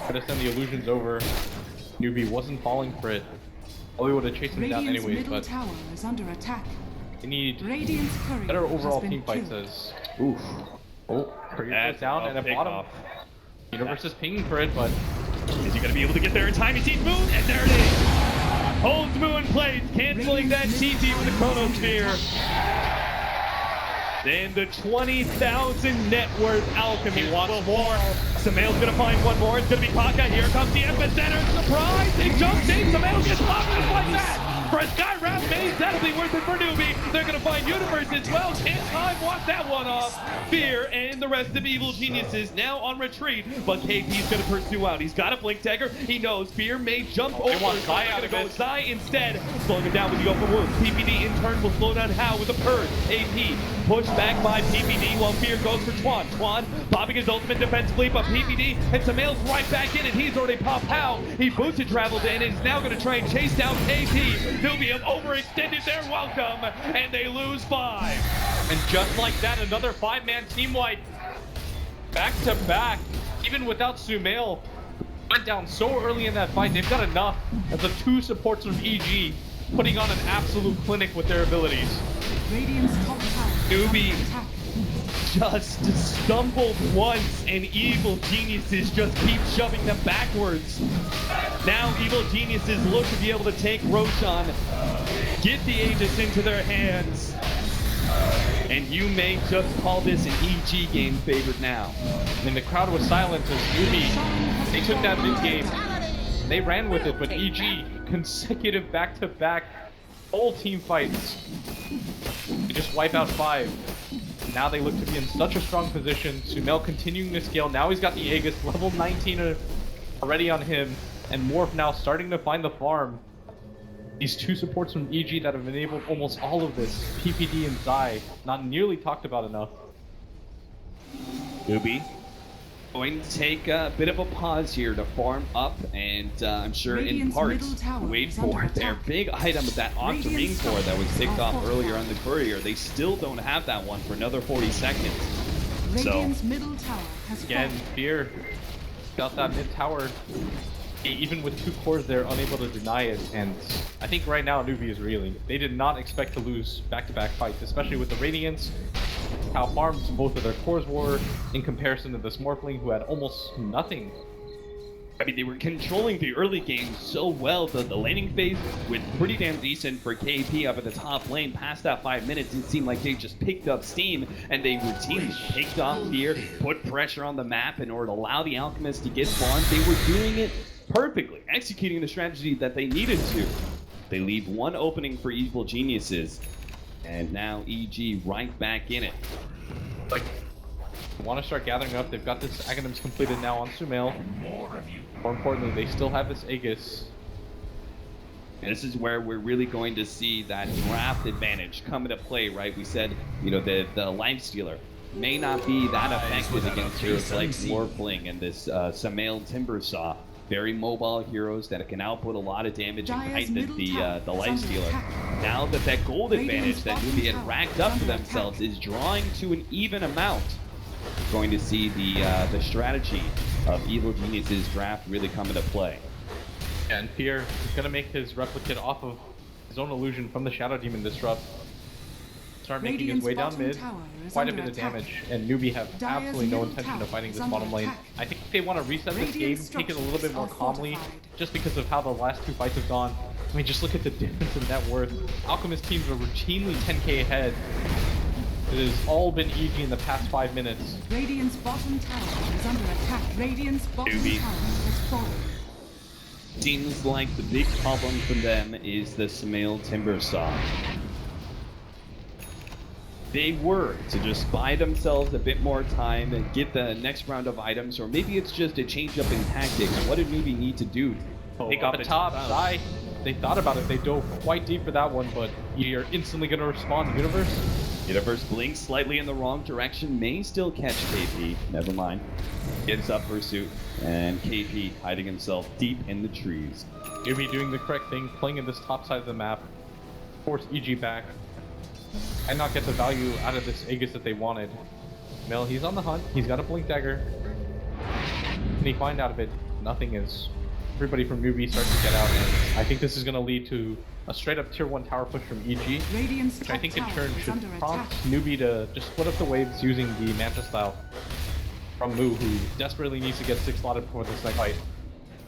Gotta send the illusions over. Newbee wasn't falling for it. Oh, we would have chased him down Radiant's anyways, middle but tower is under attack. they need Radiant's courier better has overall been team fights. killed. As Oof. oh, Courier goes down and a pick bottom. off. Universe is pinging for it, but Is he going to be able to get there in time? He sees Moon, and there it is! Holds Moon plays, canceling that TP with the Chronosphere. Then the 20,000 net worth Alchemy wants more. Sumail's going to find one more. It's going to be Paka. Here comes the epicenter. Surprise! He jumps in. Sumail gets blocked just like that. For a Skywrath maze, that'll be worth it for Newbee. They're going to find Universe as well. Can't time walk that one off. Fear and the rest of Evil Geniuses now on retreat, but KP's going to pursue out. He's got a Blink Dagger. He knows Fear may jump over. want Zai He's out going of to go it. Zai instead. Slowing him down with the open wounds. PPD in turn will slow down How with a Purge. AP pushed back by PPD while Fear goes for Twan. Twan popping his ultimate defensively, but PPD and Sumail's right back in, and he's already popped How. He boosted traveled in and is now going to try and chase down KP. Newbee have overextended their welcome, and they lose 5. and just like that, another 5-man team wipe. Back to back, even without Sumail. Went down so early in that fight. They've got enough as the 2 supports from EG putting on an absolute clinic with their abilities. Radiant's top tower is Newbee. under attack. Just stumbled once, and Evil Geniuses just keep shoving them backwards. Now Evil Geniuses look to be able to take Roshan, get the Aegis into their hands, and you may just call this an EG game favored now. And the crowd was silent as Newbee, they took that mid game. They ran with it, but EG, consecutive back-to-back whole team fights. They just wipe out 5. Now they look to be in such a strong position. Sumail continuing to scale. Now he's got the Aegis, level 19 already on him. And Morph now starting to find the farm. These 2 supports from EG that have enabled almost all of this. PPD and Zai, not nearly talked about enough. Newbee going to take a bit of a pause here to farm up, and I'm sure in Radiant's parts middle tower wait is under for their attack. big item of that Octarine Radiant's core that was picked are off fortified. earlier on the courier. They still don't have that one for another 40 seconds. Radiant's middle tower has Again, fallen. Fear got that mid tower. Even with 2 cores, they're unable to deny it. And I think right now Newbee is reeling. They did not expect to lose back-to-back fights, especially with the Radiance. How farmed both of their cores were in comparison to this Morphling who had almost nothing. I mean, they were controlling the early game so well. The laning phase was pretty damn decent for KP up at the top lane. Past that 5 minutes, it seemed like they just picked up steam, and they routinely picked off Fear, put pressure on the map in order to allow the Alchemist to get farmed. They were doing it perfectly, executing the strategy that they needed to. They leave one opening for Evil Geniuses, and now EG right back in it. Like, they want to start gathering up. They've got this Aghanims completed now on Sumail. More importantly, they still have this Aegis. And this is where we're really going to see that draft advantage come into play, right? We said, you know, the Lifestealer may not be that effective against heroes like Morphling and this Sumail Timbersaw. Very mobile heroes that can output a lot of damage and Dire's heighten middle the tower is under Lifestealer. attack. Now that gold advantage Radiant's that bottom Newbee had tower racked is up for under themselves attack. is drawing to an even amount. going to see the strategy of Evil Genius's draft really come into play. And Pierre is going to make his replicate off of his own illusion from the Shadow Demon Disrupt. Start making his way down mid, quite a bit of damage, and Newbie have absolutely no intention of fighting this bottom lane. I think they want to reset this game, take it a little bit more calmly, just because of how the last two fights have gone. I mean, just look at the difference in net worth. Alchemist teams are routinely 10k ahead. It has all been EG in the past 5 minutes. Radiant's bottom tower is under attack. Radiant's bottom Newbie. tower has fallen. Seems like the big problem for them is the Samael Timbersaw. They were to just buy themselves a bit more time and get the next round of items, or maybe it's just a change up in tactics. What did Newbee need to do? Pick up the top side. They thought about it. They dove quite deep for that one, but you're instantly going to respond. Universe blinks slightly in the wrong direction, may still catch KP. Never mind. Gets up pursuit, and KP hiding himself deep in the trees. Newbie doing the correct thing, playing in this top side of the map, force EG back, and not get the value out of this Aegis that they wanted. Mel, he's on the hunt. He's got a blink dagger. Can he find out of it? Nothing is. Everybody from Newbee starts to get out, and I think this is going to lead to a straight up tier 1 tower push from EG, which I think in turn should prompt Newbee to just split up the waves using the Manta style from Moo, who desperately needs to get 6 slotted before this next fight.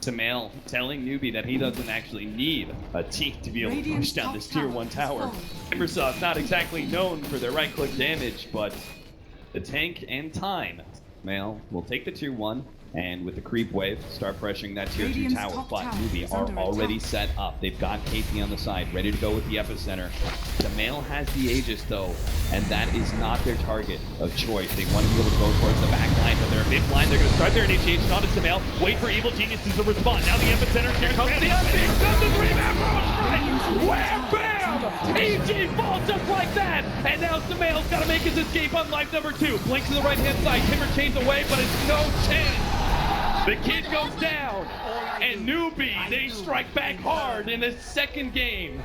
Samael telling Newbee that he doesn't actually need a team to be able to push down this tier 1 tower. Timbersaw's not exactly known for their right click damage, but the tank and time. Samael will take the tier 1. And with the creep wave, start pressuring that tier 2 tower. But Newbee are already set up. They've got KP on the side, ready to go with the epicenter. Samael has the Aegis though, and that is not their target of choice. They want to be able to go towards the back line, but they're mid-line. They're going to start their initiation onto Samael. Wait for Evil Geniuses to respond. Now the epicenter, here comes the epic. Comes the 3-man strike. Wham, bam! EG falls just like that. And now Samael's got to make his escape on life number 2. Blink to the right-hand side. Timber chains away, but it's no chance. The kid goes down, and Newbee, they strike back hard in the second game.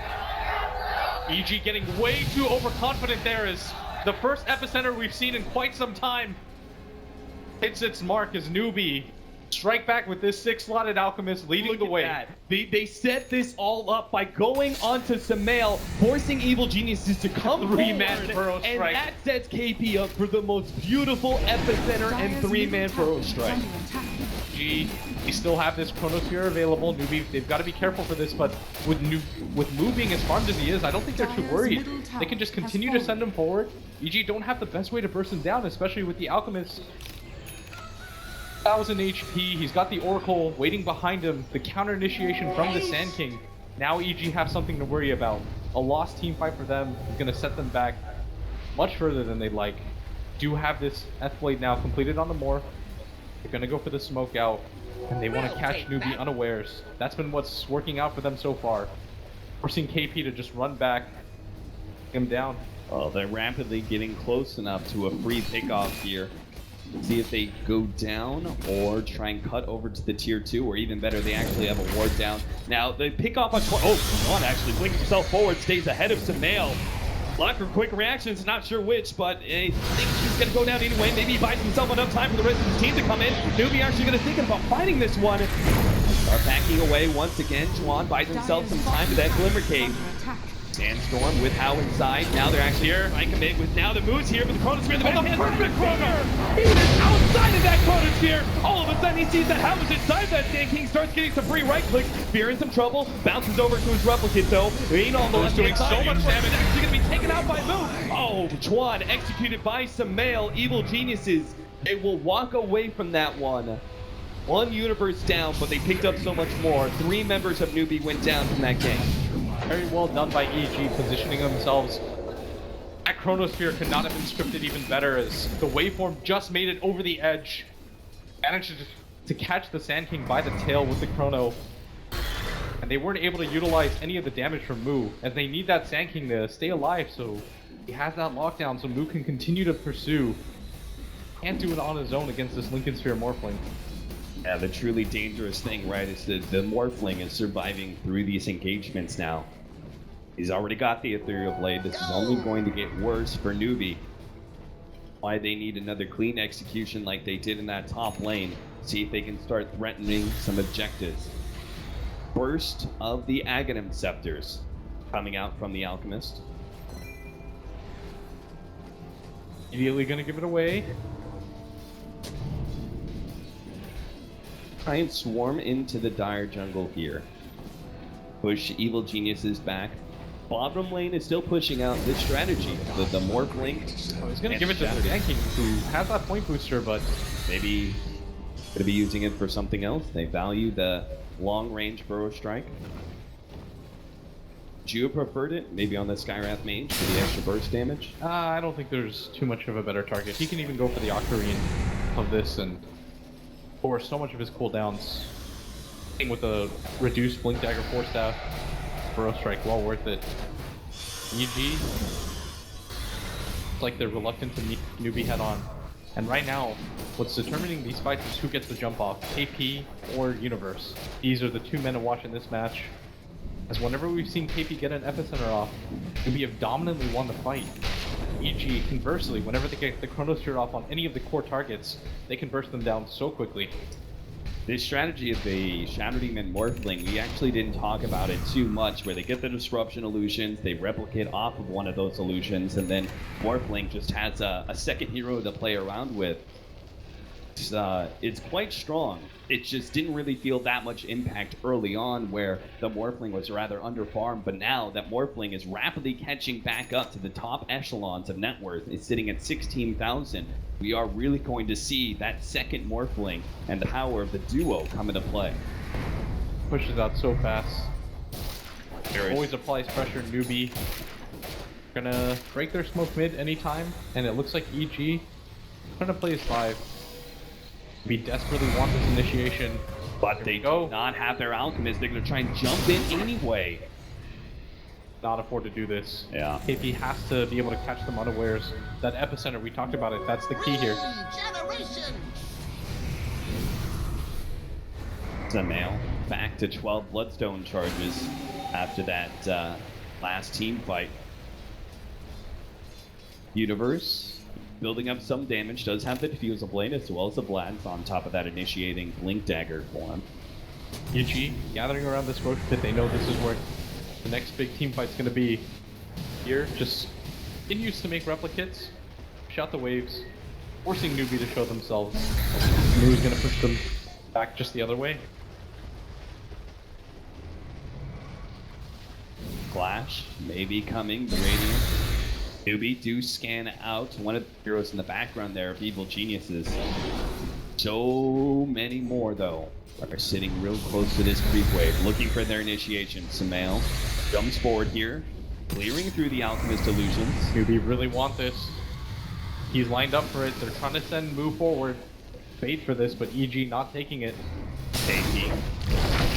EG getting way too overconfident there as the first epicenter we've seen in quite some time hits its mark as Newbee strike back with this 6-slotted Alchemist leading the way. They set this all up by going onto Samael, forcing Evil Geniuses to come 3-man burrow and strike. that sets KP up for the most beautiful epicenter and 3-man burrow strike. They still have this Chronosphere available. Newbee, they've got to be careful for this, but with Moo being as farmed as he is, I don't think they're too worried. They can just continue to send him forward. EG don't have the best way to burst him down, especially with the Alchemist. 1000 HP, he's got the Oracle waiting behind him, the counter initiation from the Sand King. Now EG have something to worry about. A lost team fight for them is going to set them back much further than they'd like. Do have this F-Blade now completed on the Morph. They're going to go for the smoke out, and they want to catch Newbee unawares. That's been what's working out for them so far. Forcing KP to just run back, take him down. Oh, they're rapidly getting close enough to a free pickoff here. See if they go down or try and cut over to the tier 2, or even better, they actually have a ward down. Now, they pick off on... Oh, Juan actually blinks himself forward, stays ahead of Samael. Luck for quick reactions, not sure which, but I think he's going to go down anyway. Maybe he buys himself enough time for the rest of his team to come in. Newbee actually going to think about fighting this one. Start backing away once again. Juan buys himself some time to that Glimmer Cave. Sandstorm with How inside. Now they're actually here. I commit with now the moves here, but the Chronosphere in the backhand. Perfect Chrono! He is outside of that Chronosphere! All of a sudden he sees that How is inside that Sand King, starts getting some free right clicks. Fear in some trouble. Bounces over to his replicate though. Ain't on the left doing side. so much damage. Actually going to be taken out by Moo. Oh, Juan executed by Samael. Evil Geniuses. They will walk away from that one. One universe down, but they picked up so much more. 3 members of Newbee went down from that game. Very well done by EG, positioning themselves. That Chronosphere could not have been scripted even better, as the waveform just made it over the edge. Managed to catch the Sand King by the tail with the Chrono. And they weren't able to utilize any of the damage from Moo, as they need that Sand King to stay alive, so he has that lockdown so Moo can continue to pursue. Can't do it on his own against this Lincoln Sphere Morphling. Yeah, the truly dangerous thing, right, is that the Morphling is surviving through these engagements now. He's already got the Ethereal Blade. This is only going to get worse for Newbee. why they need another clean execution like they did in that top lane. See if they can start threatening some objectives. Burst of the Aghanim Scepters coming out from the Alchemist. Immediately gonna give it away. Try and swarm into the Dire jungle here. Push Evil Geniuses back. Bottom lane is still pushing out this strategy. The Morphling. Oh, he's gonna give it to Zanking, who has that point booster, but maybe gonna be using it for something else. They value the long-range Burrow Strike. Would you have preferred it? Maybe on the Skywrath Mage for the extra burst damage? I don't think there's too much of a better target. He can even go for the Octarine of this and force so much of his cooldowns. With a reduced Blink Dagger Force Staff, Burrow Strike, well worth it. EG, it's like they're reluctant to meet Newbee head on. And right now, what's determining these fights is who gets the jump off, KP or Universe. These are the two men to watch in this match. As whenever we've seen KP get an epicenter off, Newbee have dominantly won the fight. EG, conversely, whenever they get the Chronosphere off on any of the core targets, they can burst them down so quickly. This strategy of the Shadow Demon Morphling, we actually didn't talk about it too much, where they get the disruption illusions, they replicate off of one of those illusions, and then Morphling just has a second hero to play around with. It's quite strong. It just didn't really feel that much impact early on, where the Morphling was rather underfarmed, but now that Morphling is rapidly catching back up to the top echelons of net worth. It's sitting at 16,000. We are really going to see that second Morphling and the power of the duo come into play. Pushes out so fast. Always applies pressure, Newbee. Gonna break their smoke mid anytime, and it looks like EG gonna play his 5. We desperately want this initiation, but they do not have their Alchemist. They're going to try and jump in anyway. Not afford to do this. Yeah. KP has to be able to catch them unawares. That epicenter, we talked about it, that's the key here. Zamail back to 12 Bloodstone charges after that last team fight. Universe building up some damage, does have the Diffusal Blade as well as the Blades on top of that initiating Blink Dagger for him. EG gathering around this roach pit, they know this is where the next big team fight's gonna be. Here, just continues to make replicates, shot the waves, forcing Newbee to show themselves. Newbee's gonna push them back just the other way. Clash maybe coming, the Radiant. Newbee do scan out one of the heroes in the background there of Evil Geniuses. So many more, though, are sitting real close to this creep wave, looking for their initiation. Zamail jumps forward here, clearing through the Alchemist illusions. Newbee really want this. He's lined up for it. They're trying to send move forward. Bait for this, but EG not taking it. KP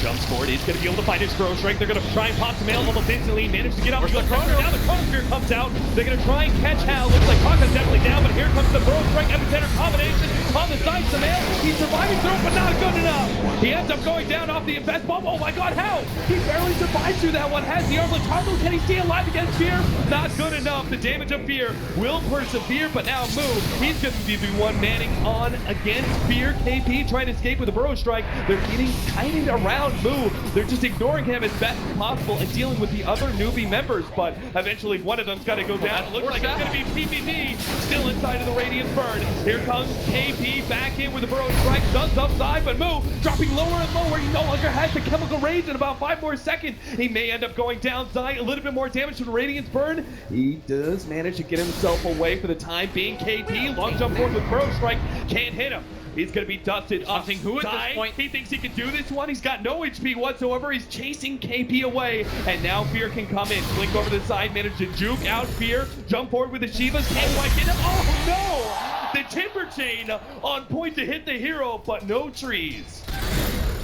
jumps forward. He's going to be able to find his Burrow Strike. They're going to try and pop Zamail almost instantly. Manage to get off the Chrono. Now the Chronosphere comes out. They're going to try and catch Hal. Looks like Kaka's definitely down, but here comes the Burrow Strike epicenter combination on the side. Zamail, he's surviving through it, but not good enough. He ends up going down off the Invest Bomb. Oh my god, Hal! He barely survived through that one. Has the Armlet Targo. Can he stay alive against Fear? Not good enough. The damage of Fear will persevere, but now Move, he's going to be the one manning on against Fear. KP trying to escape with a Burrow Strike. They're getting kind of around Move. They're just ignoring him as best as possible and dealing with the other Newbee members, but eventually one of them's got to go down. It looks like it's going to be PPD still inside of the Radiant Burn. Here comes KP back in with the Burrow Strike, does upside, but Move dropping lower and lower. He no longer has the Chemical Rage in about 5 more seconds. He may end up going down. Zai, a little bit more damage to the Radiant's Burn. He does manage to get himself away for the time being. KP, long jump forward with Burrow Strike, can't hit him. He's going to be dusted. Hunting who at this point? He thinks he can do this one. He's got no HP whatsoever. He's chasing KP away. And now Fear can come in. Blink over the side. Manage to juke out Fear. Jump forward with the Shivas. Can't quite get him. Oh, no! The Timber Chain on point to hit the hero, but no trees.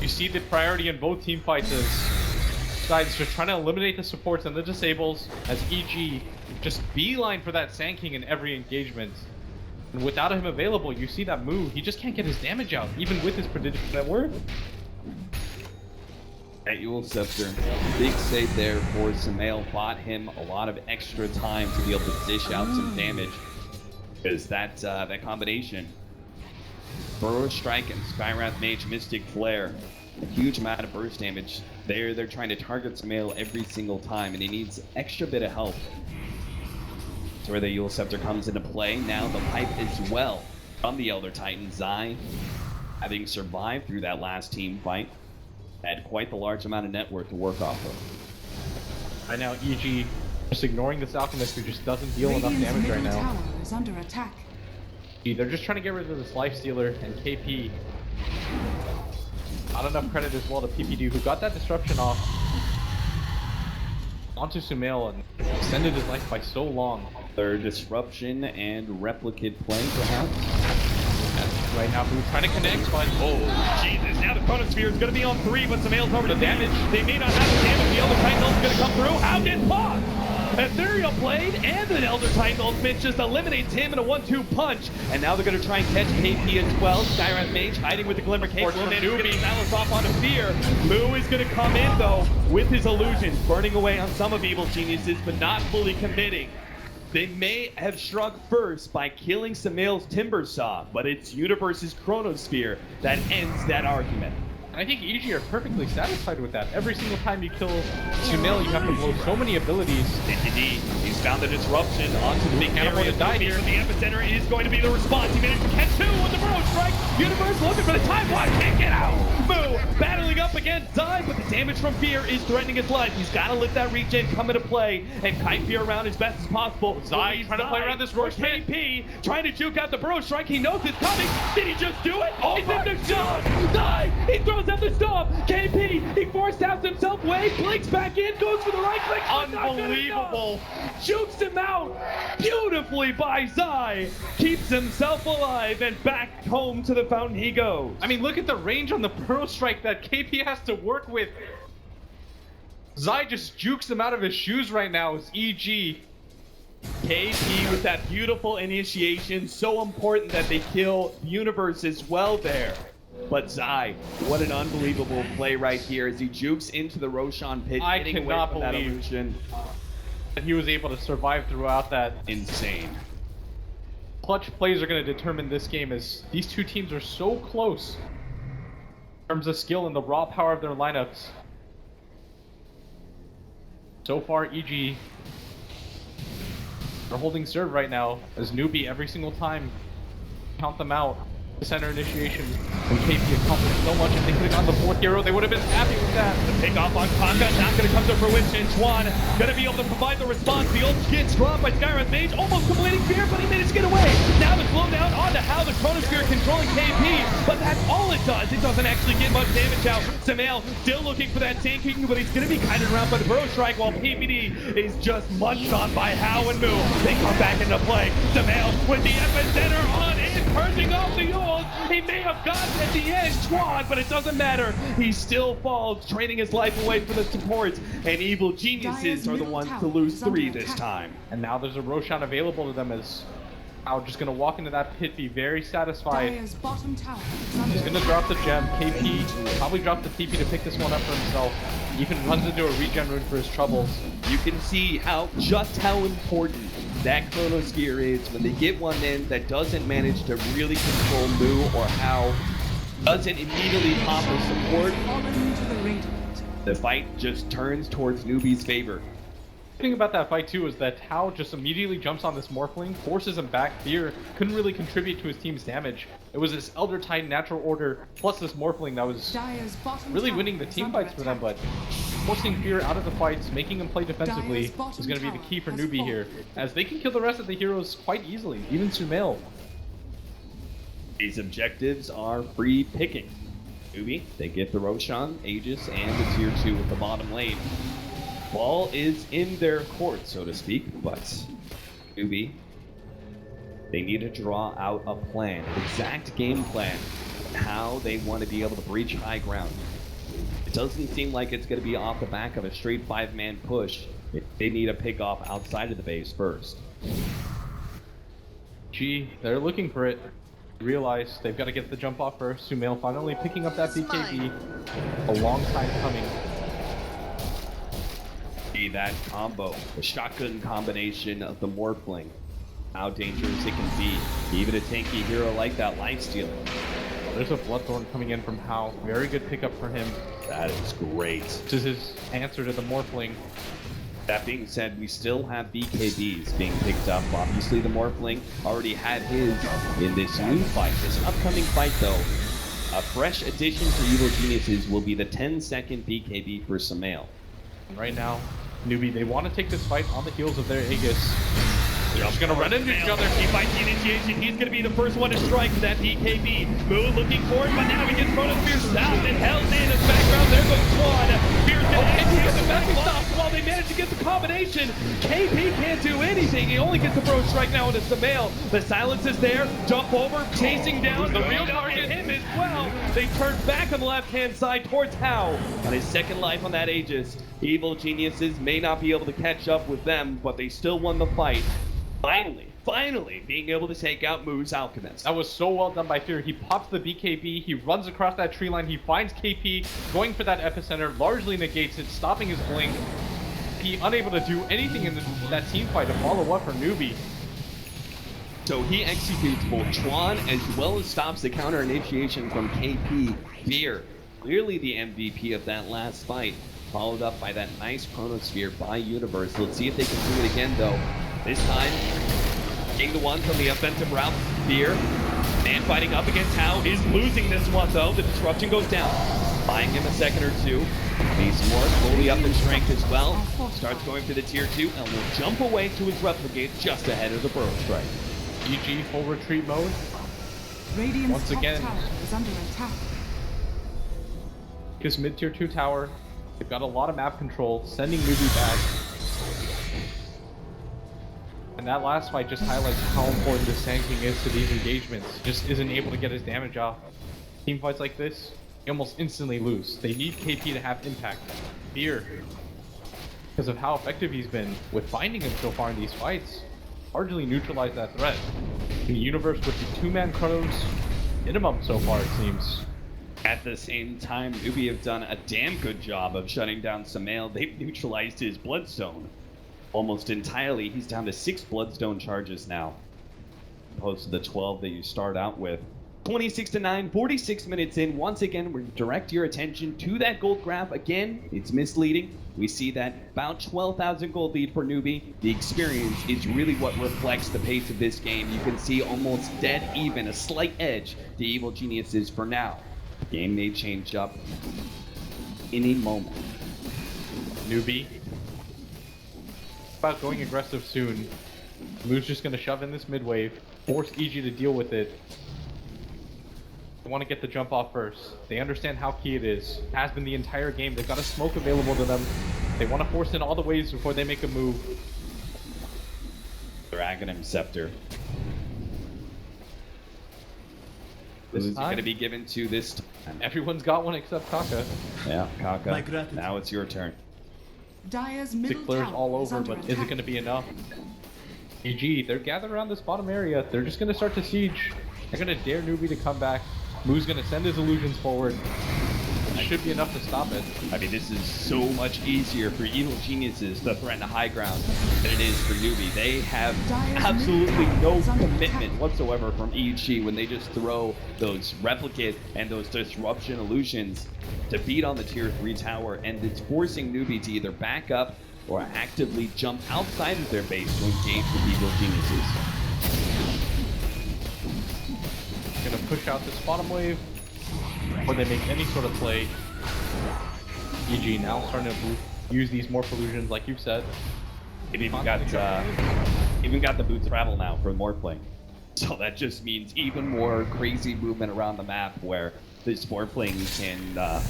You see the priority in both team fights is sides just trying to eliminate the supports and the disables as EG just beeline for that Sand King in every engagement. And without him available, you see that move. He just can't get his damage out, even with his prodigious net worth. Annual Scepter, big save there for Zamail. Bought him a lot of extra time to be able to dish out some damage. Is that combination? Burrow Strike and Skywrath Mage Mystic Flare. A huge amount of burst damage. They're trying to target Sumail every single time, and he needs extra bit of help. That's where the Eul Scepter comes into play. Now the pipe as well from the Elder Titan. Zai, having survived through that last team fight, had quite the large amount of net worth to work off of. Right now, EG just ignoring this Alchemist who just doesn't deal enough Radiant's damage right middle now. tower is under attack. They're just trying to get rid of this Lifestealer, and KP. Not enough credit as well to PPD, who got that disruption off onto Sumail and extended his life by so long. Their disruption and replicate play, perhaps. Right now, Boo's trying to connect, but Jesus, now the Chronosphere is going to be on 3, but Sumail's over the damage. They may not have the damage. The Elder Titan ult is going to come through. How did Pog? Ethereal Blade and the Elder Titan ultimate just eliminates him in a 1-2 punch. And now they're going to try and catch KP as well. Skywrath Mage hiding with the Glimmer Cape. Newbee going to balance off onto Fear. Moo is going to come in, though, with his illusions, burning away on some of Evil Geniuses, but not fully committing. They may have struck first by killing Sumail's Timbersaw, but it's Universe's Chronosphere that ends that argument. I think EG are perfectly satisfied with that. Every single time you kill Sumail, you have to blow so many abilities. Indeed, he's found the disruption onto the big Can't afford area to die here. The epicenter is going to be the response. He managed to catch 2 with the Burrow Strike. Universe looking for the time. Why can't get out? Moo battling up against Zai, but the damage from Fear is threatening his life. He's got to let that regen come into play and kite Fear around as best as possible. Zai trying to play around this Roche pit. KP trying to juke out the Burrow Strike. He knows it's coming. Did he just do it? Oh, he's in the shot. Zai, he throws out the stomp. KP, he forced out himself away, blinks back in, goes for the right click. Unbelievable. Jukes him out beautifully by Zai. Keeps himself alive and back home to the fountain he goes. I mean, look at the range on the Pearl Strike that KP has to work with. Zai just jukes him out of his shoes right now as EG. KP with that beautiful initiation, so important that they kill Universe as well there. But Zai, what an unbelievable play right here as he jukes into the Roshan pit, I getting away cannot from that believe illusion. that he was able to survive throughout that. Insane. Clutch plays are going to determine this game as these two teams are so close in terms of skill and the raw power of their lineups. So far, EG are holding serve right now as Newbee every single time count them out. The center initiation and KP accomplished so much. If they could have gotten the 4th hero, they would have been happy with that. The pick off on Kaka, not going to come to fruition. Chuan going to be able to provide the response. The ult gets dropped by Skywrath Mage, almost completing Fear, but he managed to get away. Now the slowdown onto how the Chronosphere controlling KP, but that's all it does. It doesn't actually get much damage out. Sumail still looking for that tanking, but he's going to be kited around by the Burrow Strike while PPD is just munched on by Hao and Moo. They come back into play. Sumail with the epicenter on in, purging off the ult. He may have gotten at the end, Chuan, but it doesn't matter. He still falls, trading his life away for the supports, and Evil Geniuses are the ones to lose 3 this time. And now there's a Roshan available to them as Hao just going to walk into that pit, be very satisfied. Dire's bottom tower is He's under going to drop the gem. KP probably dropped the TP to pick this one up for himself. He even runs into a regen rune for his troubles. You can see just how important that Chronosphere is when they get one in that doesn't manage to really control Moo or Hao, doesn't immediately pop the support. fallen to the radiant. The fight just turns towards Newbee's favor. The thing about that fight too is that Hao just immediately jumps on this Morphling, forces him back. Fear couldn't really contribute to his team's damage. It was this Elder Titan natural order plus this Morphling that was Dire's bottom really tower winning the is team under fights for them, attack. but forcing Fear out of the fights, making him play defensively Dire's bottom is going to be the tower key for has Newbee fallen. here, as they can kill the rest of the heroes quite easily, even Sumail. These objectives are free picking. Newbee, they get the Roshan, Aegis, and the tier 2 with the bottom lane. Ball is in their court, so to speak, but Newbee, they need to draw out a plan, an exact game plan, on how they want to be able to breach high ground. It doesn't seem like it's going to be off the back of a straight 5-man push. They need a pick off outside of the base first. They're looking for it. Realize they've got to get the jump off first. Sumail finally picking up that BKB. A long time coming. See that combo, the shotgun combination of the Morphling. how dangerous it can be. Even a tanky hero like that lifestealer. There's a Bloodthorn coming in from Hao. Very good pickup for him. That is great. This is his answer to the Morphling. That being said, we still have BKBs being picked up. Obviously, the Morphling already had his in this new fight. This upcoming fight, though, a fresh addition for Evil Geniuses will be the 10-second BKB for Samael. And right now, Newbee, they want to take this fight on the heels of their Aegis. They're just going to run into each other. He fights the initiation. He's going to be the first one to strike with that BKB. Moo looking for it, but now he gets Chronosphere stopped and held in the background. There goes Swan. Spear's going to get the back stop while they manage to get the combination. KP can't do anything. He only gets the pro strike now into Samael. The silence is there. Jump over, chasing down. The real target him as well. They turn back on the left-hand side towards Hao. On his second life on that Aegis. Evil Geniuses may not be able to catch up with them, but they still won the fight. Finally being able to take out Moo's Alchemist. That was so well done by Fear. He pops the BKB, he runs across that tree line, he finds KP, going for that epicenter, largely negates it, stopping his blink. He unable to do anything in that team fight to follow up for Newbee. So he executes both Chuan as well as stops the counter initiation from KP. Fear, clearly the MVP of that last fight, followed up by that nice Chronosphere by Universe. Let's see if they can do it again though. This time, getting the one from the offensive route. Fear, man fighting up against Hao, is losing this one though. The disruption goes down. Buying him a second or two. Needs more, slowly up in strength as well. Starts going for the tier 2 and will jump away to his replicate just ahead of the Burrow Strike. EG full retreat mode. Radiant's Once top again, tower is under attack. His mid tier 2 tower. They've got a lot of map control, sending Newbee back. And that last fight just highlights how important this Sand King is to these engagements. Just isn't able to get his damage off. Team fights like this, you almost instantly lose. They need KP to have impact. Fear, because of how effective he's been with finding him so far in these fights, largely neutralized that threat. In the Universe with the 2-man Chronos minimum so far, it seems. At the same time, Newbee have done a damn good job of shutting down Samael. They've neutralized his Bloodstone almost entirely. He's down to 6 Bloodstone charges now, opposed to the 12 that you start out with. 26-9, 46 minutes in. Once again, we direct your attention to that gold graph. Again, it's misleading. We see that about 12,000 gold lead for Newbee. The experience is really what reflects the pace of this game. You can see almost dead even, a slight edge to Evil Geniuses for now. The game may change up in a moment. Newbee, about going aggressive soon. Moo's just going to shove in this mid wave, force EG to deal with it. They want to get the jump off first. They understand how key it is. It has been the entire game. They've got a smoke available to them. They want to force in all the waves before they make a move. Dragon Scepter. This is going to be given to this time. Everyone's got one except Kaka. Yeah, Kaka. Now it's your turn. Dire's middle It clears tower all is over, under but attack. is it going to be enough? EG, they're gathered around this bottom area. They're just going to start to siege. They're going to dare Newbee to come back. Moo's going to send his illusions forward. It should be enough to stop it. I mean, this is so much easier for Evil Geniuses to threaten the high ground than it is for Newbee. They have absolutely no commitment whatsoever from EG when they just throw those replicate and those disruption illusions to beat on the tier 3 tower, and it's forcing Newbee to either back up or actively jump outside of their base to engage with Evil Geniuses. Gonna push out this bottom wave before they make any sort of play. EG now starting to use these morph illusions like you've said. It even got the boots travel now for Morphling. So that just means even more crazy movement around the map where this Morphling can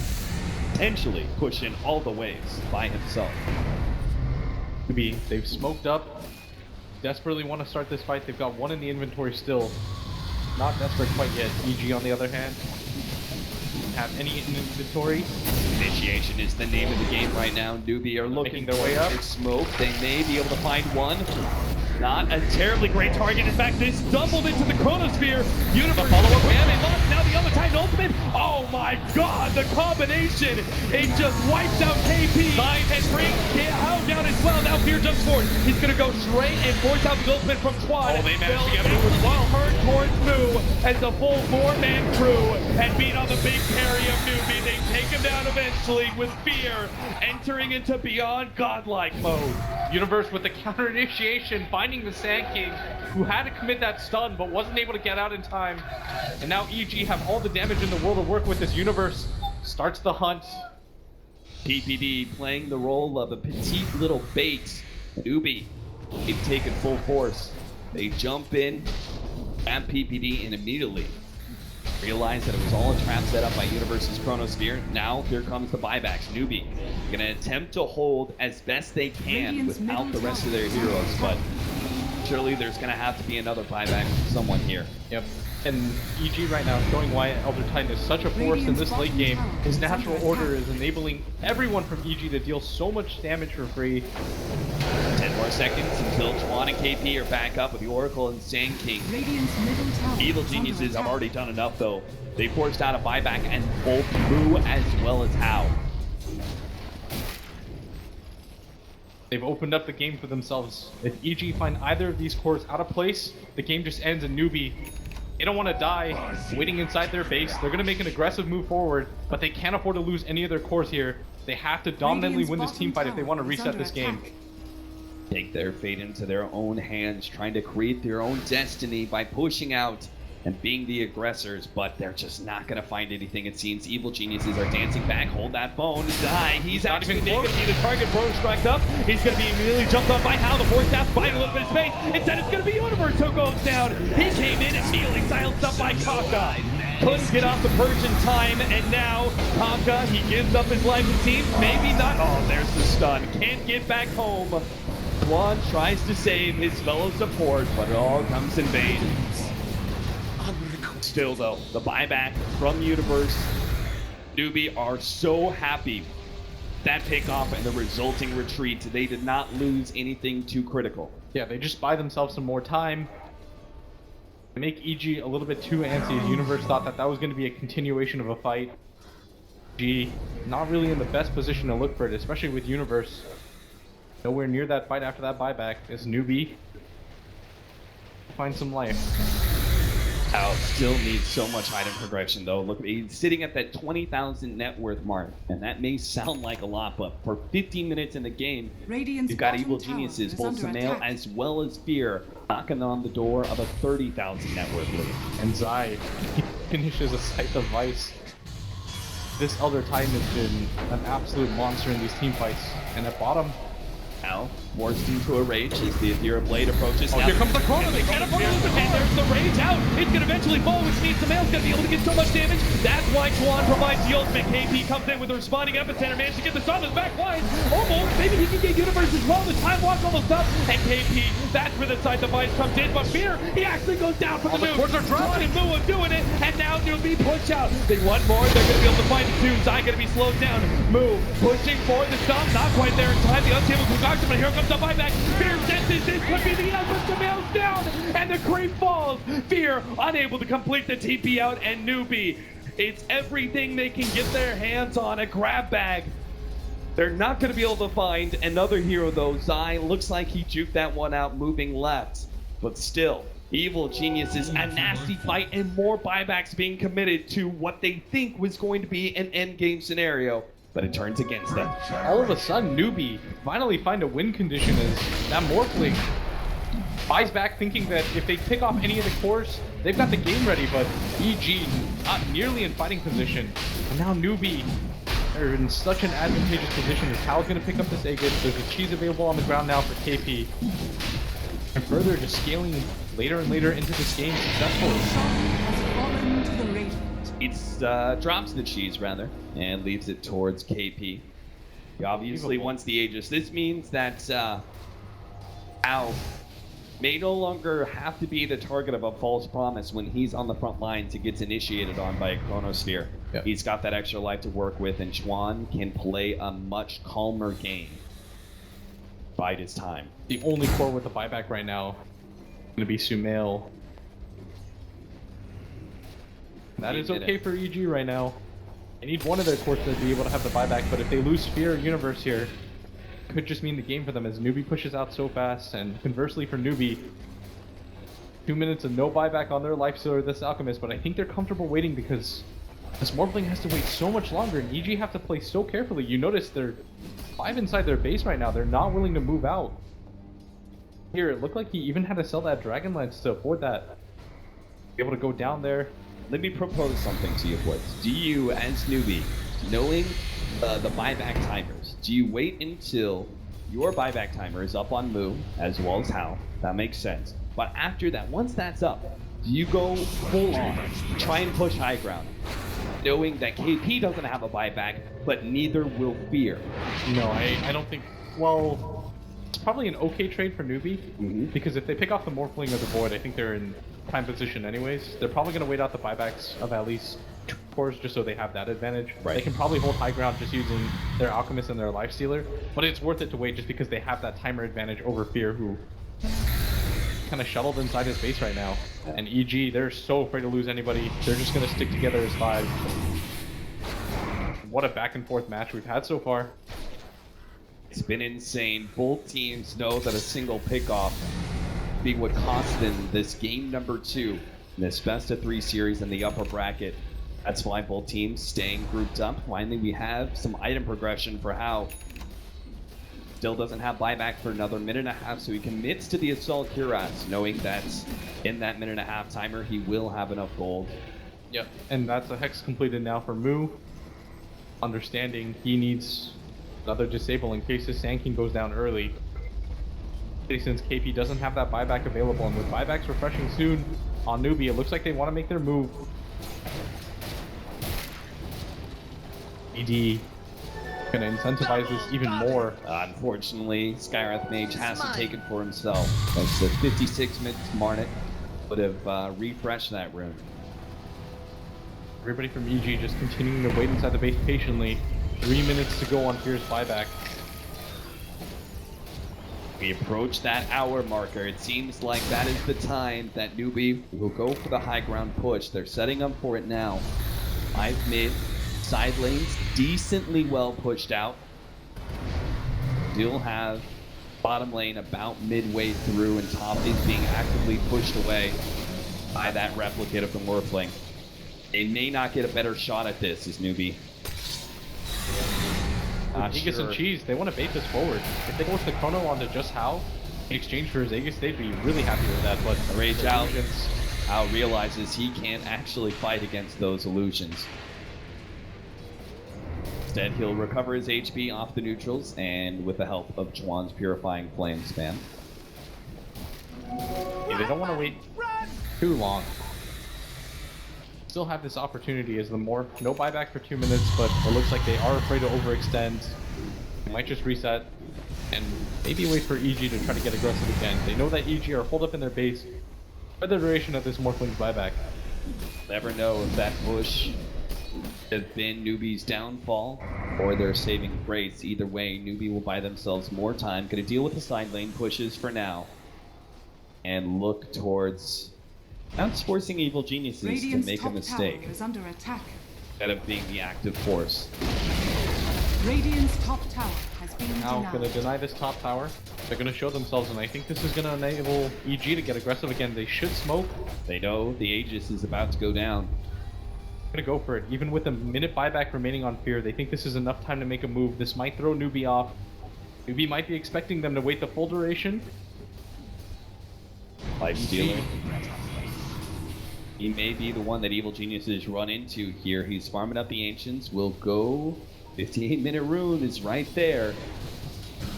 potentially push in all the waves by himself. They've smoked up, desperately want to start this fight. They've got one in the inventory still. Not desperate quite yet. EG, on the other hand, have any in inventory. Initiation is the name of the game right now. Newbee are looking their way up. for smoke. They may be able to find one. Not a terribly great target. In fact, this doubled into the Chronosphere. Universe follow-up and they lost. Now the other Titan ultimate. Oh my god, the combination. It just wipes out KP. And brings KO down as well. Now Fear jumps forward. He's going to go straight and force out the ultimate from Chuan. Oh, they managed to get it moved as well. Hurt towards Moo as the full 4-man crew and beat on the big carry of Newbee. They take him down eventually with Fear entering into beyond godlike mode. Universe with the counter initiation, finding the Sand King, who had to commit that stun but wasn't able to get out in time. And now EG have all the damage in the world to work with. This Universe starts the hunt. PPD playing the role of a petite little bait. Newbee, they've taken full force. They jump in at PPD and immediately realize that it was all a trap set up by Universe's Chronosphere. Now here comes the buybacks. Newbee gonna attempt to hold as best they can without the rest of their heroes, but surely there's gonna have to be another buyback from someone here. Yep. And EG right now showing why Elder Titan is such a force in this late game. His natural order is enabling everyone from EG to deal so much damage for free. 10 more seconds until Chuan and KP are back up with the Oracle and Sand King. Evil Geniuses have already done enough though. They forced out a buyback and both Moo as well as How. They've opened up the game for themselves. If EG find either of these cores out of place, the game just ends in Newbee. They don't want to die waiting inside their base. They're going to make an aggressive move forward, but they can't afford to lose any of their cores here. They have to dominantly win this team fight if they want to reset this game. Take their fate into their own hands, trying to create their own destiny by pushing out and being the aggressors, but they're just not going to find anything, it seems. Evil Geniuses are dancing back. Hold that phone. Die. He's actually going to be the target. Bro struck up. He's going to be immediately jumped on by How. The force half fighting a little bit of space. Instead, it's going to be Universe who goes down. He came in immediately silenced up by Kaka. Couldn't get off the perch in time, and now Kaka, he gives up his life, it seems. Maybe not. Oh, there's the stun. Can't get back home. Juan tries to save his fellow support, but it all comes in vain. Still though, the buyback from Universe, Newbee are so happy that pickoff and the resulting retreat. They did not lose anything too critical. Yeah, they just buy themselves some more time. They make EG a little bit too antsy. Universe thought that that was going to be a continuation of a fight. EG not really in the best position to look for it, especially with Universe nowhere near that fight after that buyback. Is Newbee find some life. How still needs so much item progression though. Look, he's sitting at that 20,000 net worth mark, and that may sound like a lot, but for 15 minutes in the game, you've got Evil Geniuses, both Sumail as well as Fear, knocking on the door of a 30,000 net worth lead. And Zai finishes a Scythe of Vice. This Elder Titan has been an absolute monster in these team fights, and at bottom, Now, forced into a rage as the Aethera Blade approaches. Oh, now, here comes the Chrono. They can't afford to lose it. And there's the rage out. It's going to eventually fall, which means the male's going to be able to get so much damage. That's why Chuan provides the ultimate. KP comes in with a responding epicenter, managed to get the stun on his back line. Almost. Maybe he can get Universe as well. The time watch almost up. And KP, that's where the side device comes in. But Fear, he actually goes down for the move. cores are dropping. And Moo are doing it. And now Newbee push out. They want more. They're going to be able to find it soon. Zai going to be slowed down. Moo pushing for the stop. Not quite there in time. The unstable concoction, but here comes the buyback. Fear senses this could be the end, but Sumail's down, and the creep falls. Fear unable to complete the TP out, and Newbee, it's everything they can get their hands on, a grab bag. They're not going to be able to find another hero though. Zai looks like he juked that one out moving left, but still, Evil Geniuses, a nasty fight, and more buybacks being committed to what they think was going to be an endgame scenario. But it turns against them. all of a sudden, Newbee finally find a win condition as that Morphling buys back, thinking that if they pick off any of the cores, they've got the game ready, but EG not nearly in fighting position. And now Newbee are in such an advantageous position as Hal's going to pick up this Aegis. There's a cheese available on the ground now for KP. And further, just scaling later and later into this game successfully. It's drops the cheese rather and leaves it towards KP. He obviously wants the Aegis. This means that Al may no longer have to be the target of a false promise when he's on the front lines and gets initiated on by a Chronosphere. Yep. He's got that extra life to work with, and Chuan can play a much calmer game. bide his time. The only core with the buyback right now is going to be Sumail. That is okay for EG right now. They need one of their cores to be able to have the buyback, but if they lose Sphere or Universe here, it could just mean the game for them as Newbee pushes out so fast, and conversely for Newbee, 2 minutes of no buyback on their life stealer, this Alchemist, but I think they're comfortable waiting because this Morphling has to wait so much longer, and EG have to play so carefully. You notice they're 5 inside their base right now. They're not willing to move out. Here, it looked like he even had to sell that Dragon Lance to afford that. Be able to go down there. Let me propose something to you, boys. Do you, as Newbee, knowing the buyback timers, do you wait until your buyback timer is up on Moo, as well as Hal? That makes sense. But after that, once that's up, do you go full on, try and push high ground, knowing that KP doesn't have a buyback, but neither will Fear? No, I don't think... Well, it's probably an okay trade for Newbee, because if they pick off the Morphling or the Void, I think they're in prime position anyways. They're probably going to wait out the buybacks of at least 2 cores just so they have that advantage. Right. They can probably hold high ground just using their Alchemist and their Lifestealer, but it's worth it to wait just because they have that timer advantage over Fear, who kind of shuttled inside his base right now. And EG, they're so afraid to lose anybody. They're just going to stick together as 5. What a back and forth match we've had so far. It's been insane. Both teams know that a single pickoff being what cost them this game number 2 in this best of 3 series in the upper bracket. That's why both teams staying grouped up. Finally, we have some item progression for Hal. Still doesn't have buyback for another minute and a half, so he commits to the Assault Cuirass, knowing that in that minute and a half timer, he will have enough gold. Yep, and that's a hex completed now for Moo. Understanding he needs another disable in case his Sand King goes down early. Since KP doesn't have that buyback available, and with buybacks refreshing soon on Newbee, it looks like they want to make their move. ED gonna incentivize this even more. Unfortunately, Skywrath Mage has to take it for himself. That's the 56 minutes Marnet would have refreshed that rune. Everybody from EG just continuing to wait inside the base patiently. 3 minutes to go on Fear's buyback. We approach that hour marker. It seems like that is the time that Newbee will go for the high ground push. They're setting up for it now. 5 mid, side lanes decently well pushed out. Still have bottom lane about midway through, and top is being actively pushed away by that replicate of the Morphling. They may not get a better shot at this as Newbee. Aegis and Cheese, they want to bait this forward. If they force the Chrono onto just Hal in exchange for his Aegis, they'd be really happy with that. But Rage out. Hal realizes he can't actually fight against those illusions. Instead, he'll recover his HP off the neutrals and with the help of Chuan's Purifying Flame spam. Yeah, they don't want to wait too long. Still have this opportunity as the Morph. No buyback for 2 minutes, but it looks like they are afraid to overextend. They might just reset and maybe wait for EG to try to get aggressive again. They know that EG are holed up in their base for the duration of this Morphling's buyback. Never know if that push has been Newbee's downfall or their saving grace. Either way, Newbee will buy themselves more time. Gonna deal with the side lane pushes for now and look towards forcing evil geniuses Radiant's to make a top mistake tower is under attack. instead of being the active force. Radiant's top tower has been Now denied. gonna deny this top tower. They're gonna show themselves, and I think this is gonna enable EG to get aggressive again. They should smoke. They know the Aegis is about to go down. Gonna go for it. Even with a minute buyback remaining on Fear, they think this is enough time to make a move. This might throw Newbee off. Newbee might be expecting them to wait the full duration. Life Stealer. He may be the one that evil geniuses run into here. He's farming up the Ancients. Will go. 58-minute rune is right there.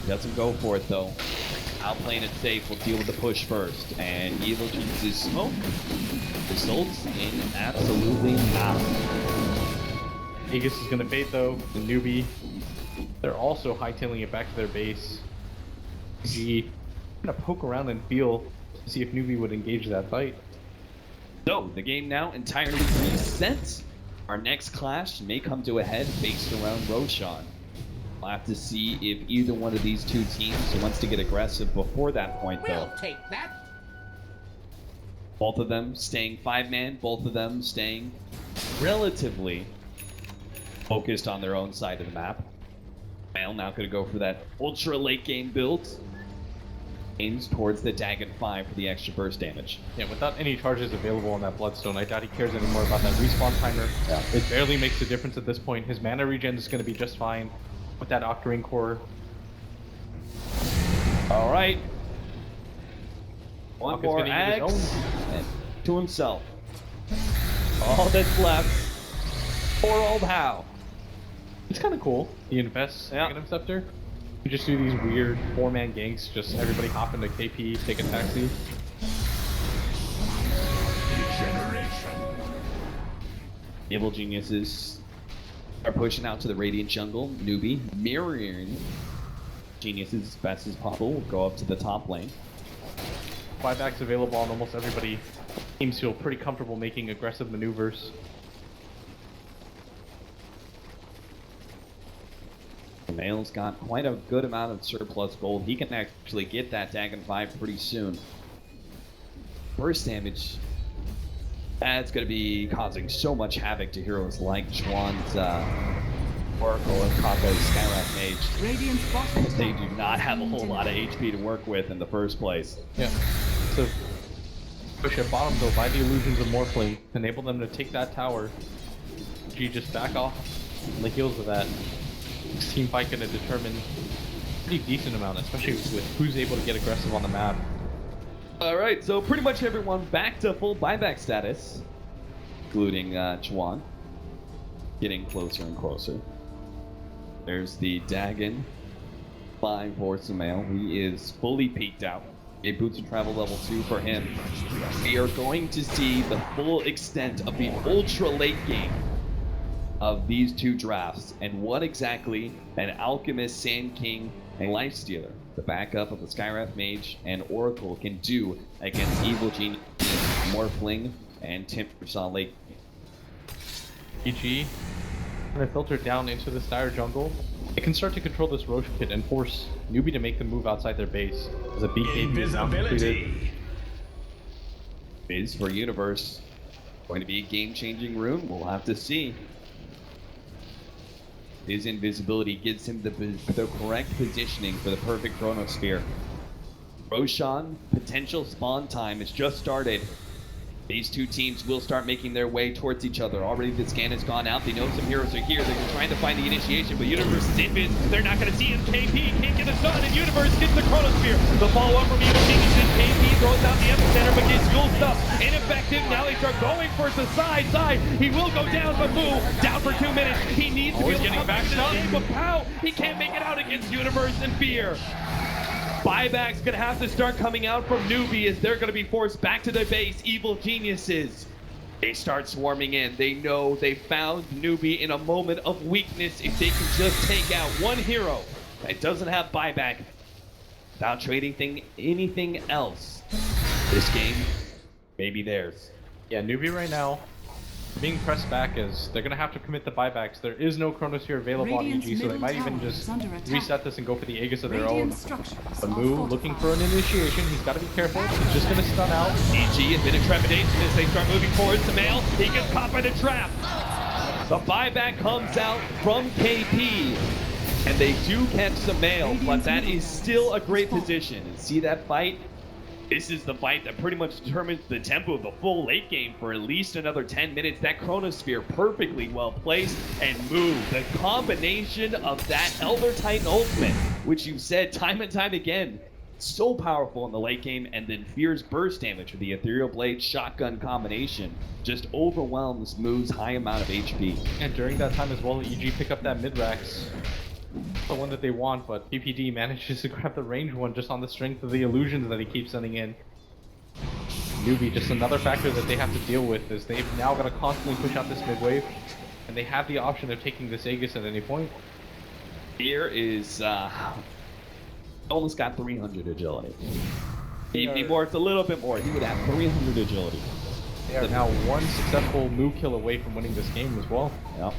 Doesn't go for it though. Out playing it safe. We'll deal with the push first. And evil geniuses smoke results in absolutely nothing. Aegis is gonna bait though. The Newbee. They're also hightailing it back to their base. EG gonna poke around and feel to see if Newbee would engage that fight. So, the game now entirely reset. Our next clash may come to a head based around Roshan. We'll have to see if either one of these two teams wants to get aggressive before that point, though. We'll take that. Both of them staying 5-man, both of them staying relatively focused on their own side of the map. Male now going to go for that ultra late game build. Aims towards the Dagon 5 for the extra burst damage. Yeah, without any charges available on that Bloodstone, I doubt he cares anymore about that respawn timer. Yeah. It barely makes a difference at this point. His mana regen is going to be just fine with that Octarine core. All right. One Hawk is more gonna use axe his and to himself. All that's left. Poor old How. It's kind of cool. He invests Negative Scepter. You just do these weird 4-man ganks, just everybody hop into KP, take a taxi. Evil Geniuses are pushing out to the Radiant jungle. Newbee mirroring Geniuses as best as possible. Will go up to the top lane. Buybacks available on almost everybody. Teams feel pretty comfortable making aggressive maneuvers. Male's got quite a good amount of surplus gold. He can actually get that Dagon 5 pretty soon. Burst damage. That's going to be causing so much havoc to heroes like Chuan's Oracle and Kaka's Skywrath Mage. Radiant's bottom They tower do not have a is whole under lot of HP to work with in the first place. Yeah. So push at bottom though by the illusions of Morphling, enable them to take that tower. G just back off on the heels of that. This team fight gonna determine a pretty decent amount, especially with who's able to get aggressive on the map. Alright, so pretty much everyone back to full buyback status, including Chuan. Getting closer and closer. There's the Dagon 5 for Sumail. He is fully peaked out. A boots of travel level 2 for him. We are going to see the full extent of the ultra late game of these two drafts and what exactly an Alchemist, Sand King, and Lifestealer, the backup of the Skywrath Mage and Oracle, can do against Evil Genius, Morphling, and Timbersaw late. EG gonna filter down into the Dire jungle. They can start to control this Roche pit and force Newbee to make the move outside their base. As a BKB is now completed. Biz for Universe. Going to be a game-changing rune. We'll have to see. His invisibility gives him the correct positioning for the perfect Chronosphere. Roshan, potential spawn time has just started. These two teams will start making their way towards each other. Already the scan has gone out. They know some heroes are here. They're trying to find the initiation, but Universe is in biz. They're not going to see him. KP can't get the stun, and Universe gets the Chronosphere. The follow-up from Evil Genius, and KP throws out the epicenter, but gets fuel stuff. Ineffective. Now they start going for the side. He will go down, but Moo down for 2 minutes. He needs to be able to come back to the game, but Pow, he can't make it out against Universe and Fear. Buyback's gonna have to start coming out from Newbee as they're gonna be forced back to their base. Evil Geniuses. They start swarming in. They know they found Newbee in a moment of weakness. If they can just take out one hero that doesn't have buyback without trading anything else, this game may be theirs. Yeah, Newbee right now being pressed back as they're gonna have to commit the buybacks. There is no Chronosphere available on EG, so they might even just reset this and go for the Aegis of their own. But Moo looking for an initiation. He's got to be careful. He's just gonna stun out. EG has been in trepidation as they start moving forward. Sumail, he gets caught by the trap. The buyback comes out from KP, and they do catch Sumail, but that is still a great position. And see that fight? This is the fight that pretty much determines the tempo of the full late game for at least another 10 minutes. That Chronosphere perfectly well placed and moved. The combination of that Elder Titan ultimate, which you've said time and time again, so powerful in the late game, and then Fear's burst damage with the Ethereal Blade shotgun combination just overwhelms Moo's high amount of HP. And during that time as well, EG pick up that Midrax. The one that they want, but PPD manages to grab the range one just on the strength of the illusions that he keeps sending in. Newbee, just another factor that they have to deal with, is they've now got to constantly push out this mid wave, and they have the option of taking this Aegis at any point. Here is almost got 300 agility. He'd be worth a little bit more. He would have 300 agility. They are now one successful Moo kill away from winning this game as well. Yep.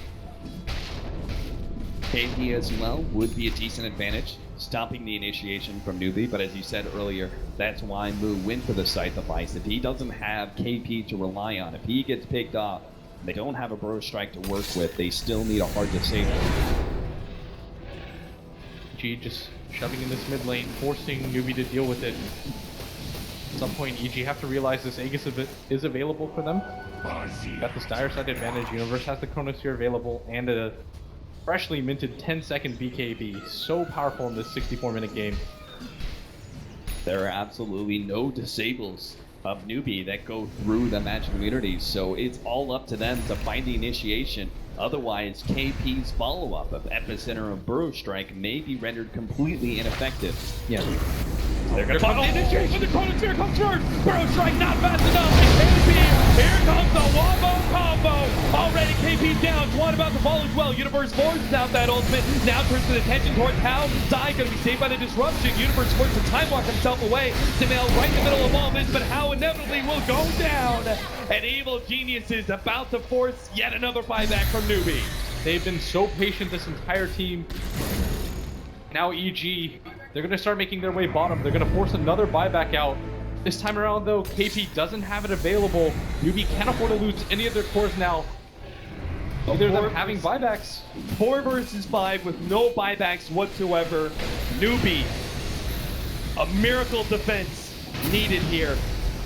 KP as well would be a decent advantage, stopping the initiation from Newbee, but as you said earlier, that's why Moo went for the Scythe of Ice. If he doesn't have KP to rely on, if he gets picked off, they don't have a Bro Strike to work with, they still need a hard disable. G just shoving in this mid lane, forcing Newbee to deal with it. At some point, EG have to realize this Aegis is available for them. Got the Dire Side advantage, Universe has the Chronosphere available, and a freshly minted 10-second BKB. So powerful in this 64-minute game. There are absolutely no disables of Newbee that go through the Magic Immunities, so it's all up to them to find the initiation. Otherwise, KP's follow-up of Epicenter and Burrow Strike may be rendered completely ineffective. Yeah. They're gonna find the initiation, the Chronosphere comes first! Burrow Strike not fast enough, and KP, here comes the wombo combo! Already KP's down, Juan about to fall as well. Universe forces out that ultimate, now turns his attention towards how Zai gonna be saved by the disruption. Universe forces to time lock himself away. Samael right in the middle of all this, but how inevitably will go down. And Evil Genius is about to force yet another buyback from Newbee. They've been so patient, this entire team. Now EG, they're going to start making their way bottom. They're going to force another buyback out. This time around, though, KP doesn't have it available. Newbee can't afford to lose any of their cores now. Either them having buybacks. 4 versus 5 with no buybacks whatsoever. Newbee, a miracle defense needed here.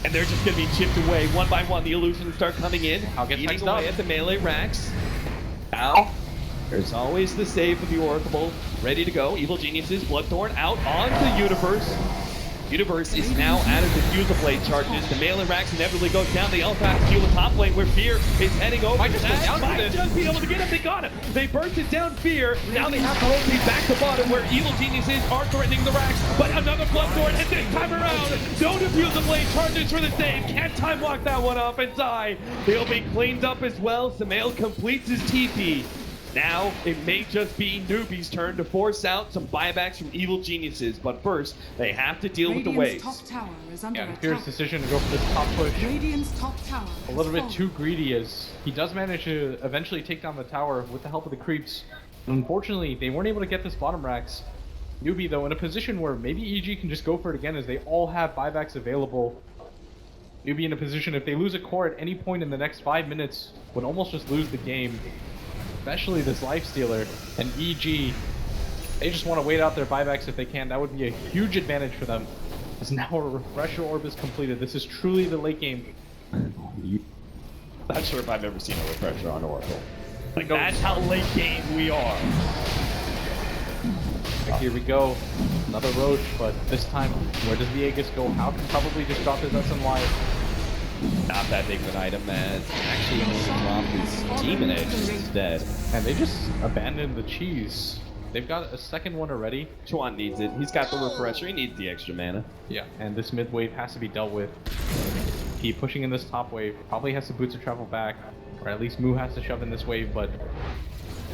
And they're just going to be chipped away one by one. The illusions start coming in. I'll get eating next away up. at the melee racks. Now, there's always the save for the Oracle. Ready to go. Evil Geniuses, Bloodthorn out onto Universe. Universe is now out of Diffusal Blade charges. The melee racks inevitably goes down. They also have to deal with top lane where Fear is heading over. Might just be able to get him. They got him. They burst it down Fear. Now they have to rotate back to bottom where Evil Geniuses are threatening the racks. But another Bloodthorn, and this time around, no Diffusal Blade charges for the save. Can't time block that one off. And Zai, he'll be cleaned up as well. Samael completes his TP. Now, it may just be Newbee's turn to force out some buybacks from Evil Geniuses, but first, they have to deal with the waves. Top tower is under Yeah, attack. Fear's decision to go for this top push. Radiant's top tower A little bit too greedy, as he does manage to eventually take down the tower with the help of the creeps. Unfortunately, they weren't able to get this bottom racks. Newbee, though, in a position where maybe EG can just go for it again, as they all have buybacks available. Newbee in a position, if they lose a core at any point in the next 5 minutes, would almost just lose the game. Especially this Lifestealer and EG. They just want to wait out their buybacks if they can. That would be a huge advantage for them. As now a Refresher Orb is completed. This is truly the late game. Not sure if I've ever seen a Refresher on Oracle. Like, that's how late game we are. Here we go. Another Roach, but this time, where does the Aegis go? How can probably just drop his SNY? Not that big of an item, as actually only dropped his Demon Edge instead. And they just abandoned the cheese. They've got a second one already. Chuan needs it. He's got the Refresher. He needs the extra mana. Yeah, and this mid wave has to be dealt with. Keep pushing in this top wave. Probably has the boots to travel back, or at least Moo has to shove in this wave, but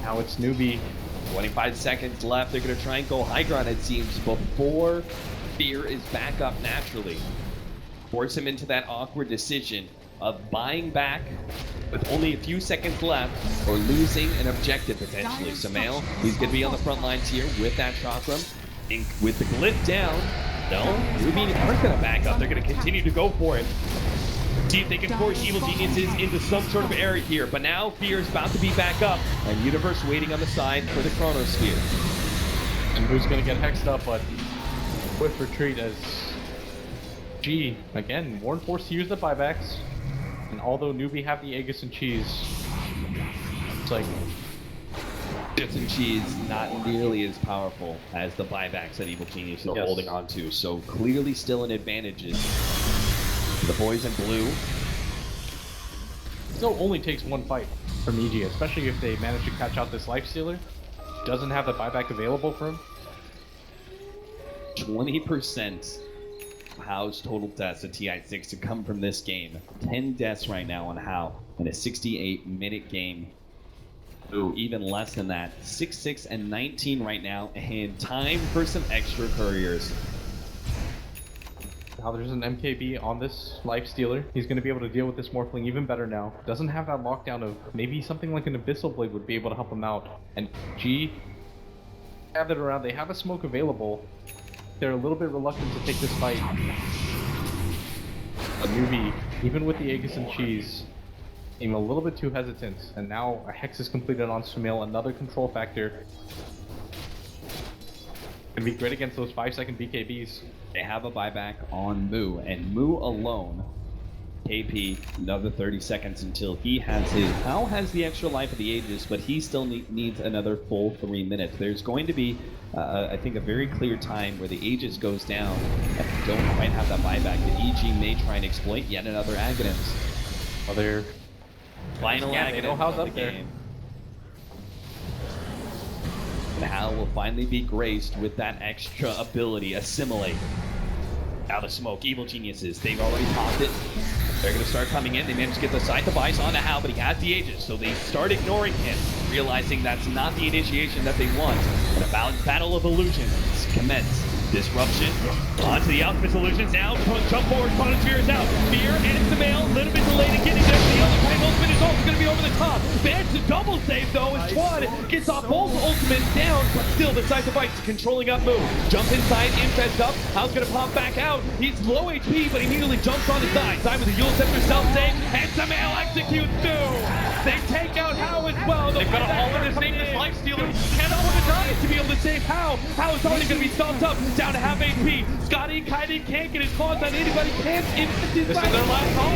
now it's Newbee. 25 seconds left. They're going to try and go high ground, it seems, before Fear is back up naturally. Force him into that awkward decision of buying back with only a few seconds left or losing an objective potentially. Samael, he's going to be on the front lines here with that Chakram. With the glyph down, no, Newbee aren't going to back up. They're going to continue to go for it. See if they can force Evil Geniuses into some sort of area here. But now Fear is about to be back up, and Universe waiting on the side for the Chronosphere. And who's going to get hexed up, but with retreat as G, again, weren't forced to use the buybacks. And although Newbee have the Aegis and cheese, it's like Chips and cheese not nearly as powerful as the buybacks that Evil Genius is holding on to. So clearly still an advantage. The boys in blue. Still only takes one fight from EG, especially if they manage to catch out this Lifestealer. Doesn't have the buyback available for him. 20% How's total deaths at TI6 to come from this game. 10 deaths right now on How in a 68-minute game. Ooh, even less than that. 6, 6, and 19 right now, and time for some extra couriers. Now there's an MKB on this Lifestealer. He's going to be able to deal with this Morphling even better now. Doesn't have that lockdown of maybe something like an Abyssal Blade would be able to help him out. And G gathered around. They have a smoke available. They're a little bit reluctant to take this fight. A Newbee, even with the Aegis and cheese, seem a little bit too hesitant. And now a Hex is completed on Sumail, another control factor. Gonna be great against those 5-second BKBs. They have a buyback on Moo, and Moo alone. KP, another 30 seconds until he has his. Hal has the extra life of the Aegis, but he still needs another full 3 minutes. There's going to be, I think, a very clear time where the Aegis goes down and don't quite have that buyback. The EG may try and exploit yet another Aghanims. Other Final they know Aghanim how's of up the there. game. And Hal will finally be graced with that extra ability, Assimilate. Out of smoke, Evil Geniuses, they've already popped it. They're going to start coming in. They managed to get the side device onto Hal, but he has the Aegis, so they start ignoring him, realizing that's not the initiation that they want. And a battle of illusions commence. Disruption onto the Alchemist illusions. Now, jump forward, Chronosphere is out. Fear and Sumail, a little bit delayed in getting there. The other kind ultimate is also going to be over the top. Managed to double save though, as Squad gets off both ultimates down, but still the side device is controlling up Move. Jump inside, Infest up. Hal's going to pop back out. He's low HP, but he immediately jumps on his side. Side with the Yule Scepter self-save, and Sumail executes Move. They take out Hal as well. They've got all in his name, this Life Stealer. Cannot want to die to be able to save Hal. Hal is already going to be stomped up, down to half HP. Scotty Kaiden can't get his claws on anybody. Can't infest his This is their last call.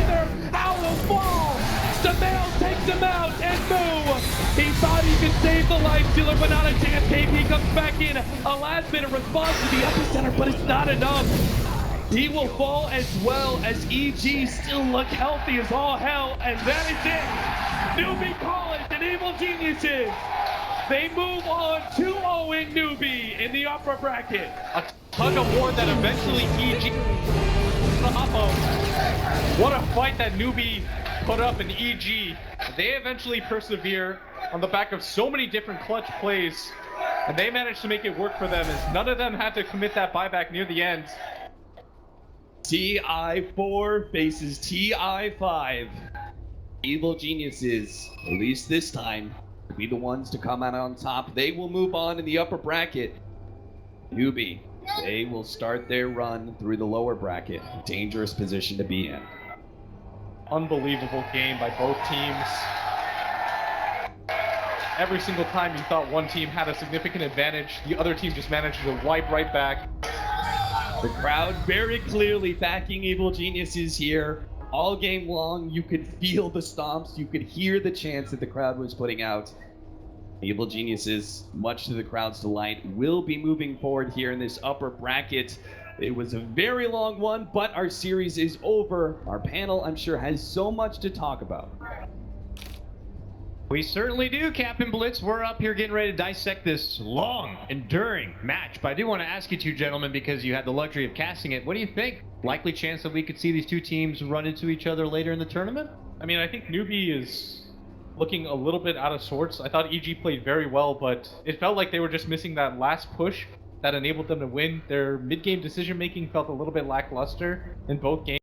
Hal will fall. Sumail takes him out and Moo. He thought he could save the Life Stealer, but not a chance. KP comes back in. A last minute response to the epicenter, but it's not enough. He will fall as well as EG still look healthy as all hell, and that is it. Newbee College and Evil Geniuses. They move on 2-0 in Newbee in the upper bracket. A tug of war that eventually EG. What a fight that Newbee put up in EG. They eventually persevere on the back of so many different clutch plays, and they managed to make it work for them as none of them had to commit that buyback near the end. TI4 faces TI5. Evil Geniuses, at least this time, will be the ones to come out on top. They will move on in the upper bracket. Newbee, they will start their run through the lower bracket. Dangerous position to be in. Unbelievable game by both teams. Every single time you thought one team had a significant advantage, the other team just managed to wipe right back. The crowd very clearly backing Evil Geniuses here. All game long, you could feel the stomps, you could hear the chants that the crowd was putting out. Evil Geniuses, much to the crowd's delight, will be moving forward here in this upper bracket. It was a very long one, but our series is over. Our panel, I'm sure, has so much to talk about. We certainly do, Captain Blitz. We're up here getting ready to dissect this long, enduring match. But I do want to ask you two gentlemen, because you had the luxury of casting it, what do you think? Likely chance that we could see these two teams run into each other later in the tournament? I mean, I think Newbee is looking a little bit out of sorts. I thought EG played very well, but it felt like they were just missing that last push that enabled them to win. Their mid-game decision-making felt a little bit lackluster in both games.